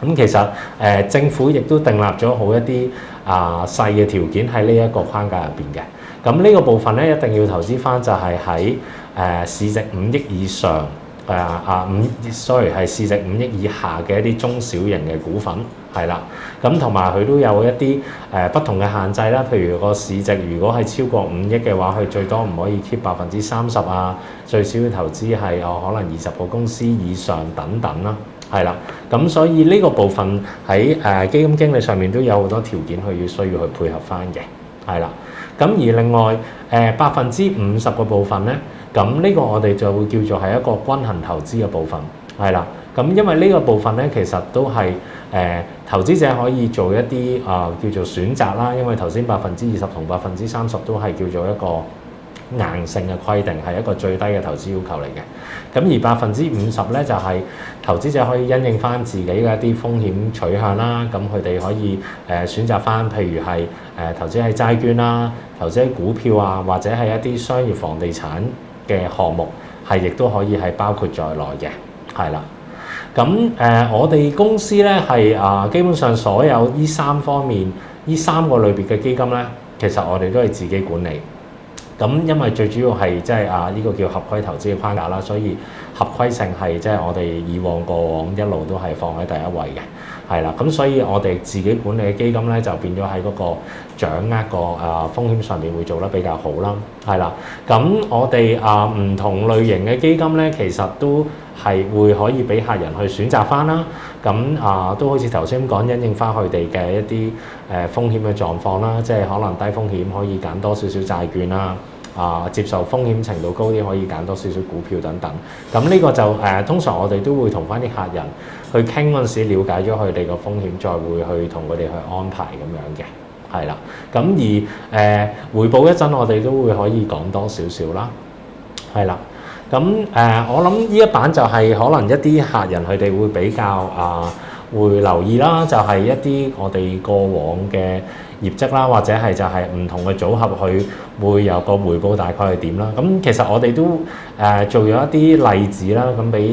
咁其實政府亦都訂立咗好一啲細嘅條件喺呢一個框架入邊嘅。咁呢個部分咧一定要投資翻就係喺市值5億以上。係市值5億以下嘅一啲中小型嘅股份，係啦。咁同埋佢都有一啲不同嘅限制啦。譬如個市值如果係超過5億嘅話，佢最多唔可以 keep 30%啊，最少要投資係可能20個公司以上等等啦，係啦。咁所以呢個部分喺基金經理上面都有好多條件佢要需要去配合翻嘅，係啦。咁而另外50%嘅部分咧。咁呢個我哋就會叫做係一個均衡投資嘅部分，係啦。咁因為呢個部分咧，其實都係投資者可以做一啲叫做選擇啦。因為頭先20%同30%都係叫做一個硬性嘅規定，係一個最低嘅投資要求嚟嘅。咁而50%咧就係投資者可以因應翻自己嘅一啲風險取向啦，咁佢哋可以選擇翻，譬如係投資喺債券啦、投資喺股票啊，或者係一啲商業房地產嘅項目，係亦都可以係包括在內嘅，係啦。咁我哋公司咧係基本上所有呢3方面、呢3個類別嘅基金咧，其實我哋都係自己管理。咁因為最主要係即係呢個叫合規投資嘅框架啦，所以合規性係即係我哋以往過往一路都係放喺第一位嘅，係啦。咁所以我哋自己管理嘅基金咧，就變咗喺嗰個掌握個風險上面會做得比較好啦，係啦。咁我哋唔同類型嘅基金咧，其實都係會可以俾客人去選擇翻啦。咁都好似頭先講，因應翻佢哋嘅一啲風險嘅狀況啦，即係可能低風險可以揀多少少債券啦，接受風險程度高啲可以揀多少少股票等等。咁呢個就通常我哋都會同翻啲客人去傾嗰陣時，了解咗佢哋個風險，再會去同佢哋去安排咁樣嘅，係啦。咁而回報一陣，我哋都會可以講多少少啦，係啦。咁我諗呢一版就係可能一啲客人佢哋會比較會留意啦，就係一啲我哋過往嘅業績啦，或者係就係唔同嘅組合佢會有個回報大概係點啦。咁其實我哋都做咗一啲例子啦，咁俾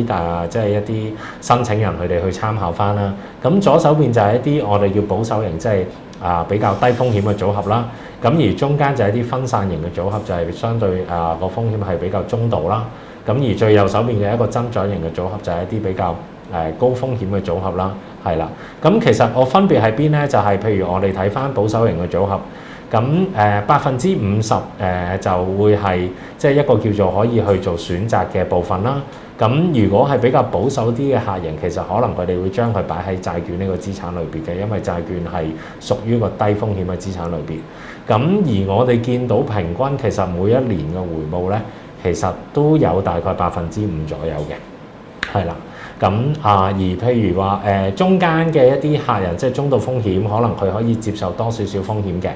即係一啲申請人佢哋去參考翻啦。咁左手邊就係一啲我哋叫保守型，即係比較低風險嘅組合啦。咁而中間就係一啲分散型嘅組合，就係相對個風險係比較中度啦。咁而最右手邊嘅一個增長型嘅組合就係一啲比較高風險嘅組合啦，係啦。咁其實我分別喺邊咧？就係譬如我哋睇翻保守型嘅組合，咁50%就會係即係一個叫做可以去做選擇嘅部分啦。咁如果係比較保守啲嘅客人，其實可能佢哋會將佢擺喺債券呢個資產類別嘅，因為債券係屬於一個低風險嘅資產類別。咁而我哋見到平均其實每一年嘅回報咧，其實都有大概5%左右嘅，係啦。咁而譬如話中間嘅一啲客人，即係中度風險，可能佢可以接受多少少風險嘅，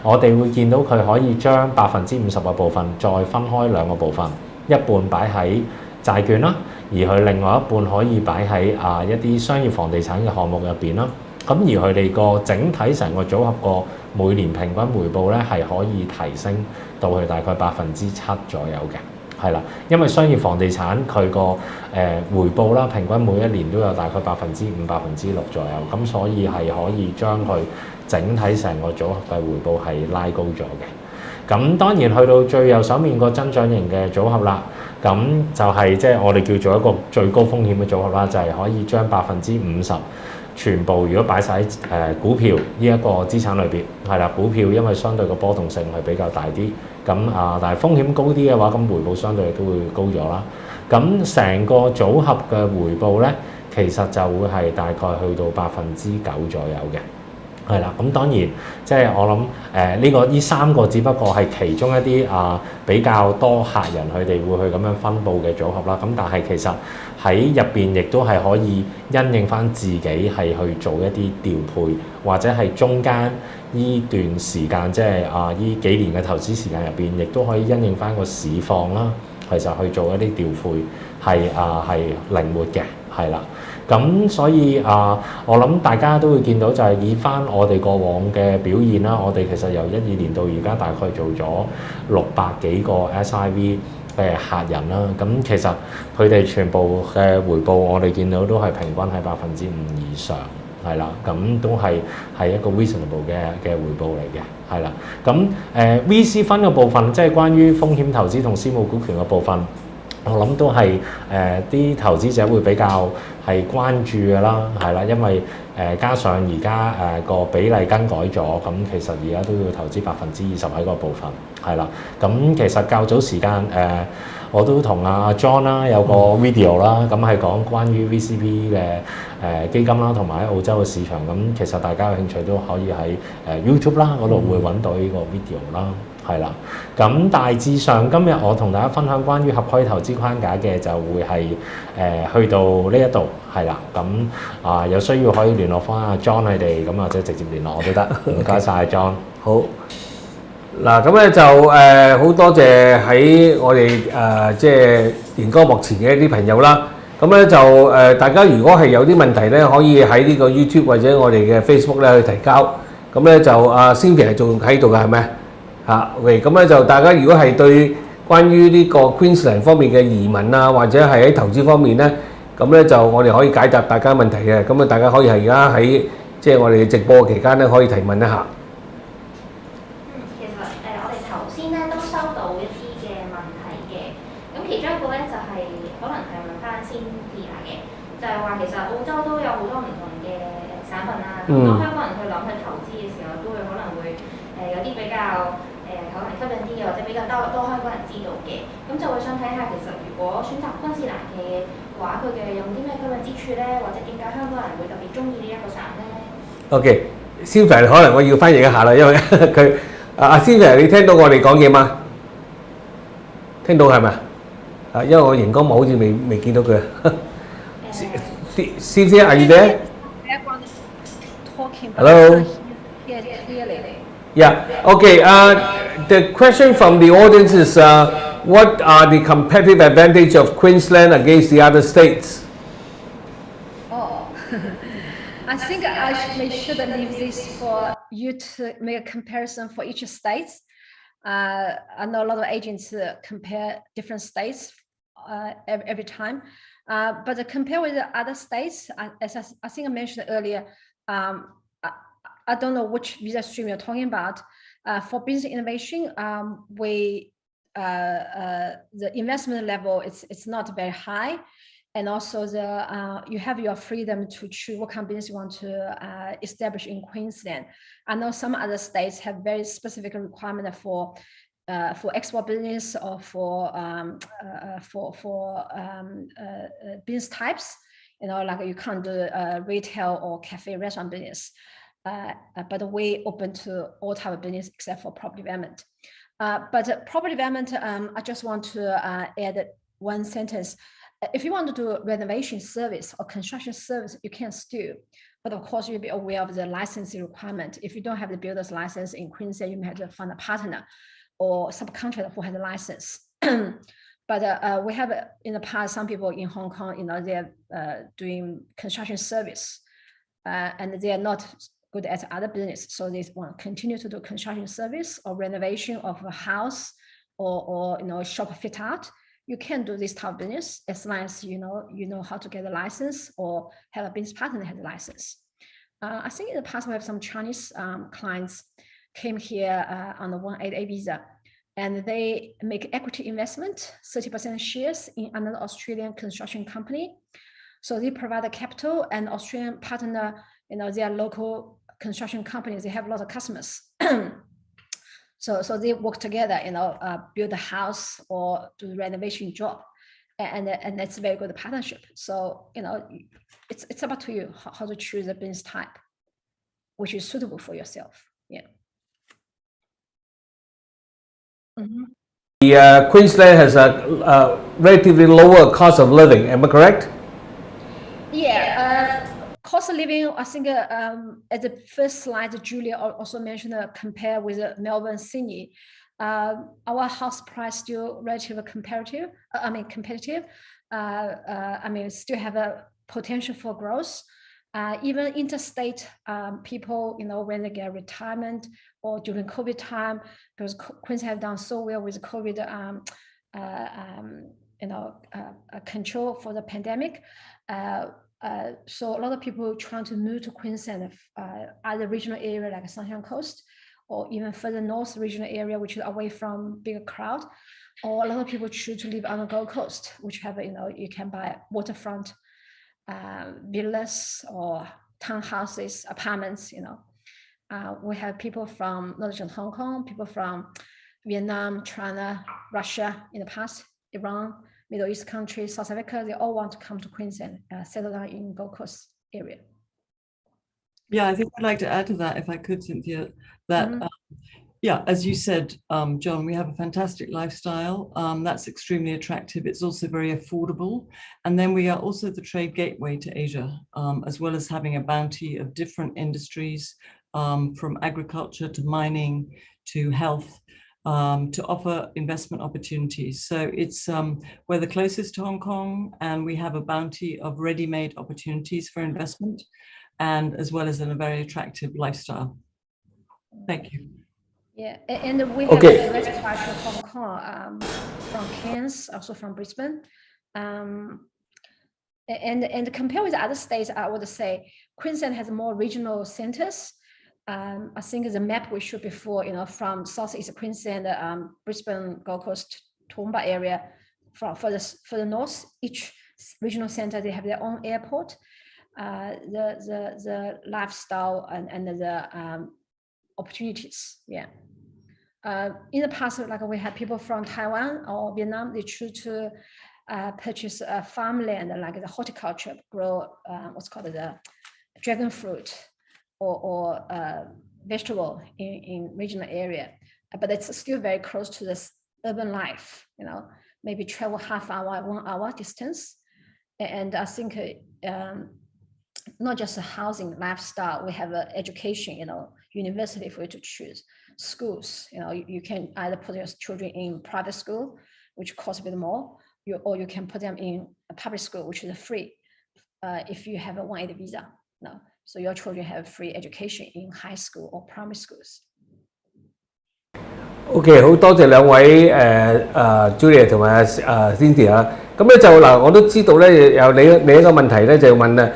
我哋會見到佢可以將50%嘅部分再分開2個部分，一半擺喺債券啦，而佢另外一半可以擺喺一啲商業房地產嘅項目入邊啦。咁而佢哋個整體成個組合個每年平均回報咧，係可以提升到去大概7%左右嘅，係啦。因為商業房地產佢個回報啦，平均每一年都有大概5%、6%左右，咁所以係可以將佢整體成個組合嘅回報係拉高咗嘅。咁當然去到最右手面個增長型嘅組合啦，咁就係即係我哋叫做一個最高風險嘅組合啦，就係可以將50%全部如果擺晒喺股票呢一個資產裏邊，係啦，股票因為相對個波動性係比較大啲，咁但係風險高啲嘅話，咁回報相對都會高咗啦。咁成個組合嘅回報咧，其實就會係大概去到9%左右嘅。係啦，咁當然即係我諗呢3個只不過係其中一啲比較多客人佢哋會去咁樣分佈嘅組合啦。咁但係其實喺入邊亦都係可以因應翻自己係去做一啲調配，或者係中間呢段時間即係呢幾年嘅投資時間入邊，亦都可以因應翻個市況啦，其實去做一啲調配係靈活嘅，係啦。咁所以我諗大家都會見到就係以翻我哋過往嘅表現啦，我哋其實由12年到而家大概做咗600幾個 SIV 嘅客人啦。咁其實佢哋全部嘅回報我哋見到都係平均係5%以上，係啦。咁都係一個 reasonable 嘅回報嚟嘅，係啦。咁VC Fund嘅部分，即係關於風險投資同私募股權嘅部分，我諗都係啲投資者會比較係關注嘅啦，係啦，因為加上而家個比例更改咗，咁其實而家都要投資20%喺個部分，係啦。咁其實較早時間我都同阿 John 啦有個 video 啦，咁係講關於 VCP 嘅基金啦，同埋喺澳洲嘅市場。咁其實大家有興趣都可以喺YouTube 啦嗰度會揾到呢個 video 啦。係啦，咁大致上今日我同大家分享關於合規投資框架嘅就會係去到呢一度，係啦。咁有需要可以聯絡翻阿 John 佢哋，咁或者直接聯絡我都得。唔該晒 John。好，嗱，咁咧就好多謝喺我哋即係熒光幕前嘅一啲朋友啦。咁咧就大家如果係有啲問題咧，可以喺呢個 YouTube 或者我哋嘅 Facebook 咧去提交。咁咧就Cynthia仲喺度㗎，係咪？OK，咁咧就大家如果係對關於呢個 Queensland 方面嘅移民啊，或者係喺投資方面咧，咁咧就我哋可以解答大家問題嘅。咁啊，大家可以係而家喺即係我哋直播期間咧，可以提問一下。其實我哋頭先咧都收到一啲嘅問題嘅，咁其中一個咧就係可能係問翻Cynthia嘅，就係話其實澳洲都有好多唔同嘅省份啦，咁當香港人去諗去投資嘅時候，都會可能會有啲比較可能吸引啲嘅，或者比較多香港人知道嘅，咁就會想睇下其實如果選擇昆士蘭嘅話，佢嘅有冇啲咩吸引之處咧，或者點解香港人會特別中意呢一個省咧 ？OK，Cynthia 可能我要翻譯一下啦，因為佢Cynthia 你聽到我哋講嘢嗎？聽到係咪？因為我熒光幕好似未見到佢。Cynthia, are you there? Hello. Yeah. Okay. The question from the audience is, what are the competitive advantage of Queensland against the other states? Oh, I think I should leave this for you to make a comparison for each state. I know a lot of agents compare different states every time, but compare with the other states, as I think I mentioned earlier, I don't know which visa stream you're talking about. For business innovation, the investment level it's not very high, and also you have your freedom to choose what kind of business you want to establish in Queensland. I know some other states have very specific requirement for export business or for business types. You know, like you can't do retail or cafe restaurant business. But we open to all type of business except for property development. But property development, I just want to add one sentence. If you want to do renovation service or construction service, you can still. But of course, you'll be aware of the licensing requirement. If you don't have the builder's license in Queensland, you may have to find a partner or subcontractor who has a license. But we have in the past some people in Hong Kong, you know, they're doing construction service, and they are not good at other business, so they want to continue to do construction service or renovation of a house or you know, shop fit out. You can do this type of business as long as you know how to get a license or have a business partner that has a license. I think in the past we have some Chinese clients came here on the 188 visa, and they make equity investment, 30% shares in another Australian construction company. So they provide the capital, and Australian partner, you know, they are local construction companies. They have a lot of customers. So they work together, you know, build a house or do the renovation job, and that's a very good partnership. So, you know, it's up to you how to choose a business type, which is suitable for yourself. Yeah. Mm-hmm. The Queensland has a relatively lower cost of living. Am I correct? Yeah. Cost of living, I think at the first slide, Julia also mentioned compare with Melbourne, Sydney. Our house price still relatively competitive. Still have a potential for growth. Even interstate people, you know, when they get retirement or during COVID time, because Queensland have done so well with COVID, control for the pandemic. So a lot of people trying to move to Queensland, either regional area like Sunshine Coast, or even further north regional area, which is away from bigger crowd. Or a lot of people choose to live on the Gold Coast, which have, you know, you can buy waterfront villas or townhouses, apartments, you know. We have people from not just Hong Kong, people from Vietnam, China, Russia in the past, Iran, Middle East countries, South Africa, they all want to come to Queensland, settle down in Gold Coast area. Yeah, I think I'd like to add to that, if I could, Cynthia, that, yeah, as you said, John, we have a fantastic lifestyle. That's extremely attractive. It's also very affordable. And then we are also the trade gateway to Asia, as well as having a bounty of different industries, from agriculture to mining to health. to offer investment opportunities. So it's we're the closest to Hong Kong, and we have a bounty of ready-made opportunities for investment, and as well as a very attractive lifestyle. Thank you. Yeah, and we have a direct flight to Hong Kong from Cairns, also from Brisbane. And compared with other states, I would say Queensland has more regional centers. I think the map we showed before, from Southeast Queensland, Brisbane, Gold Coast, Toowoomba area, for the north, each regional center, they have their own airport. The lifestyle and the opportunities, yeah. In the past, like we had people from Taiwan or Vietnam, they choose to purchase farmland, like the horticulture, grow what's called the dragon fruit or vegetable in regional area, but it's still very close to this urban life, maybe travel half hour, 1 hour distance. And I think not just a housing lifestyle, we have education, university for you to choose, schools, you can either put your children in private school, which costs a bit more, or you can put them in a public school, which is free if you have a 180 visa. So your children have free education in high school or primary schools. OK， 好多謝兩位Julia 同埋Cynthia。咁咧就嗱，我都知道咧有你一個問題咧就問啊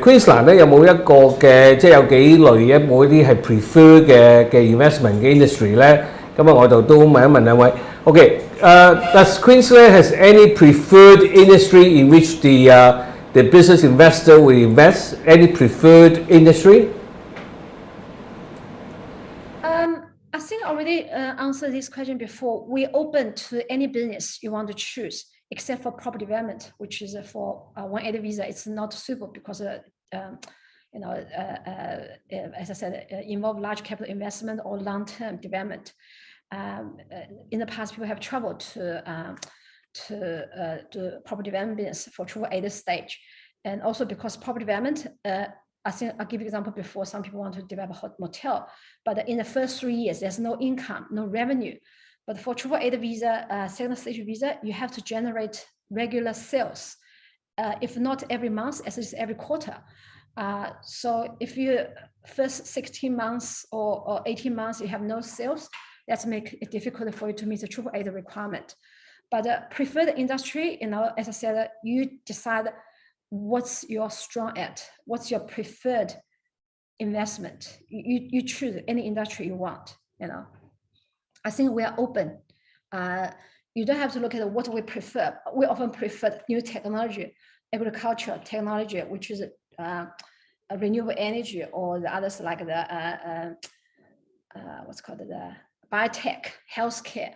Queensland 咧有冇一個嘅即係有幾類有冇一啲係 prefer 嘅 investment 嘅 industry 咧？咁啊我就都問一問兩位。OK，does Queensland has any preferred industry in which the business investor will invest? Any preferred industry? I think I already answered this question before. We're open to any business you want to choose, except for property development, which is for 180 visa. It's not suitable because, as I said, involve large capital investment or long-term development. In the past, people have traveled to do property development business for 280 stage, and also because property development. I think I'll give you an example before. Some people want to develop a motel, but in the first 3 years, there's no income, no revenue. But for 280 visa, second stage visa, you have to generate regular sales, if not every month, at least every quarter. So if you first 16 months or 18 months, you have no sales, that's make it difficult for you to meet the 280 requirement. But preferred industry, as I said, you decide what's your strong at, what's your preferred investment. You choose any industry you want. I think we are open. You don't have to look at what we prefer. We often prefer new technology, agriculture technology, which is renewable energy, or the others like the what's called the biotech, healthcare.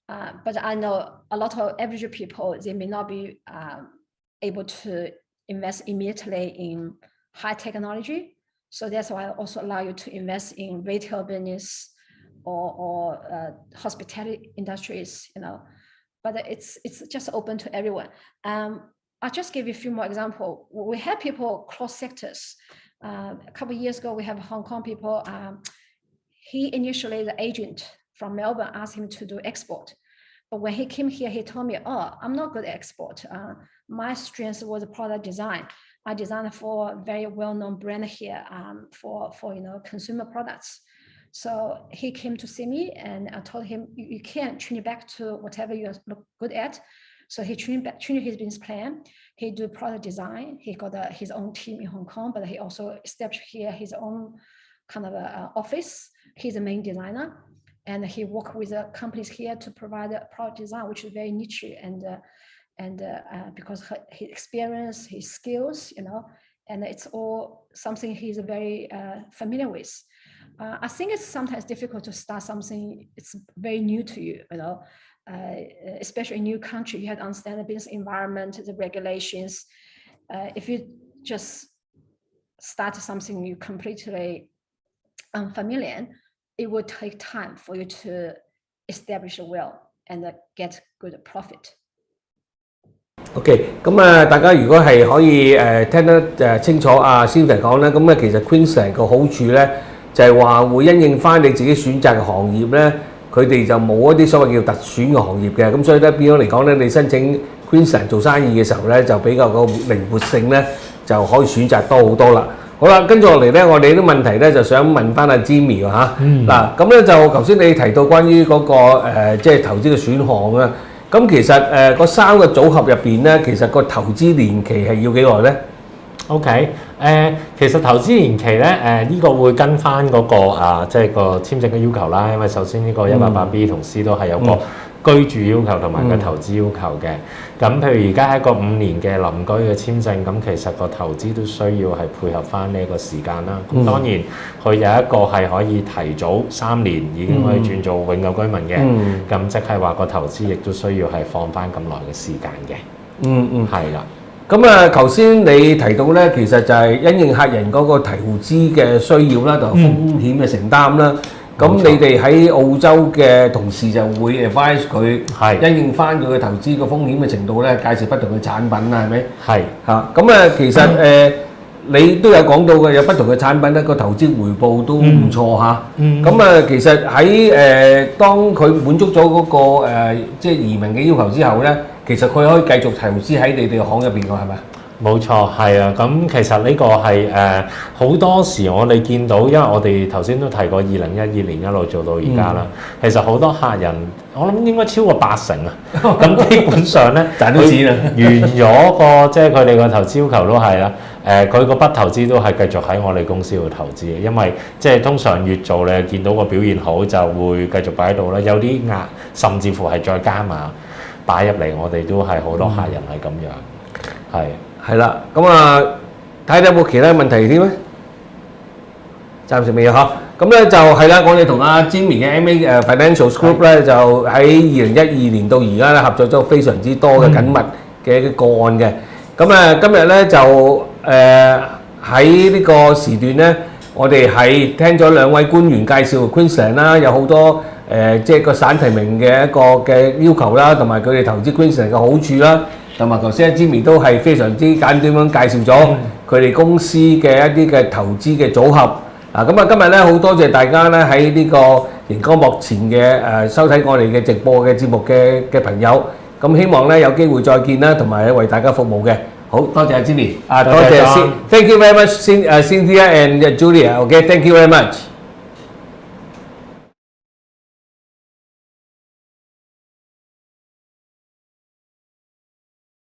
But I know a lot of average people, they may not be able to invest immediately in high technology. So that's why I also allow you to invest in retail business or hospitality industries, but it's just open to everyone. I'll just give you a few more examples. We have people cross sectors. A couple of years ago, we have Hong Kong people. He initially, the agent from Melbourne asked him to do export. But when he came here, he told me, I'm not good at export. My strength was product design. I designed for a very well-known brand here for consumer products. So he came to see me and I told him, you can't tune it back to whatever you're good at. So he tuned his business plan. He do product design. He got his own team in Hong Kong, but he also established here his own kind of office. He's the main designer. And he worked with the companies here to provide a product design, which is very niche, and because his experience, his skills, and it's all something he's very familiar with. I think it's sometimes difficult to start something it's very new to you, especially in a new country. You have to understand the business environment, the regulations. If you just start something you completely unfamiliar, it will take time for you to establish well and get good profit. OK， 咁大家如果係可以聽得清楚Cynthia講咧，咁其實 Queensland 個好處咧就係話會因應翻你自己選擇嘅行業咧，佢哋就冇一啲所謂叫特選嘅行業嘅，咁所以咧變咗嚟講咧，你申請 Queensland 做生意嘅時候咧，就比較個靈活性咧就可以選擇多好多啦。好啦，跟住落嚟咧，我哋啲問題咧就想問翻阿 Jimmy 喎嚇。嗱，咁咧就頭先你提到關於嗰個即係投資嘅選項啦。咁其實個3個組合入邊咧，其實個投資年期係要幾耐咧 ？OK，其實投資年期咧，呢個會跟翻嗰個即係個簽證嘅要求啦。因為首先呢個188B 同 C 都係有個居住要求同埋個投資要求嘅。咁譬如而家係一個5年嘅臨居嘅簽證，咁其實個投資都需要係配合翻呢個時間啦。咁當然佢有一個係可以提早3年已經可以轉做永久居民嘅。咁即係話個投資亦都需要係放翻咁耐嘅時間嘅。係啦。咁啊，頭先你提到咧，其實就係因應客人嗰個投資嘅需要啦，同埋風險嘅承擔啦。咁你哋喺澳洲嘅同事就會 advise 佢因應翻佢嘅投資個風險嘅程度咧，介紹不同嘅產品啦，係咪？係嚇。咁啊，其實你都有講到嘅，有不同嘅產品咧，個投資回報都唔錯嚇。咁啊，其實喺當佢滿足咗嗰個即係移民嘅要求之後咧，其實佢可以繼續投資喺你哋行入邊㗎，係咪？冇錯，係啊。咁其實呢個係好多時我哋見到，因為我哋頭先都提過2012年一路做到而家啦。其實好多客人，我諗應該超過80%啊。咁基本上咧，賺到錢啦。完咗個即係佢哋個投資要求都係啦。佢個筆投資都係繼續喺我哋公司度投資嘅，因為即係通常越做你見到個表現好，就會繼續擺喺度啦。有啲甚至乎係再加碼擺入嚟，我哋都係好多客人係咁樣，係啦。咁啊，睇睇有冇其他問題添咧？暫時未有嚇。咁咧就係啦，我哋同阿 Jimmy 嘅 MA Financial Group 咧，就喺2012年到而家咧合作咗非常之多嘅緊密嘅一個個案嘅。咁今日咧就喺呢個時段咧，我哋係聽咗2位官員介紹 Queensland 啦，有好多即係個省提名嘅一個嘅要求啦，同埋佢哋投資 Queensland 嘅好處啦，同埋頭先阿 Jimmy 都係非常之簡短咁介紹咗佢哋公司嘅一啲嘅投資嘅組合。嗱，咁啊今日咧好多謝大家咧喺呢個熒光幕前嘅收睇我哋嘅直播嘅節目嘅朋友。咁希望咧有機會再見啦，同埋為大家服務嘅。好多謝阿 Jimmy，多謝 Thank you very much Cynthia and Julia。OK，thank you very much。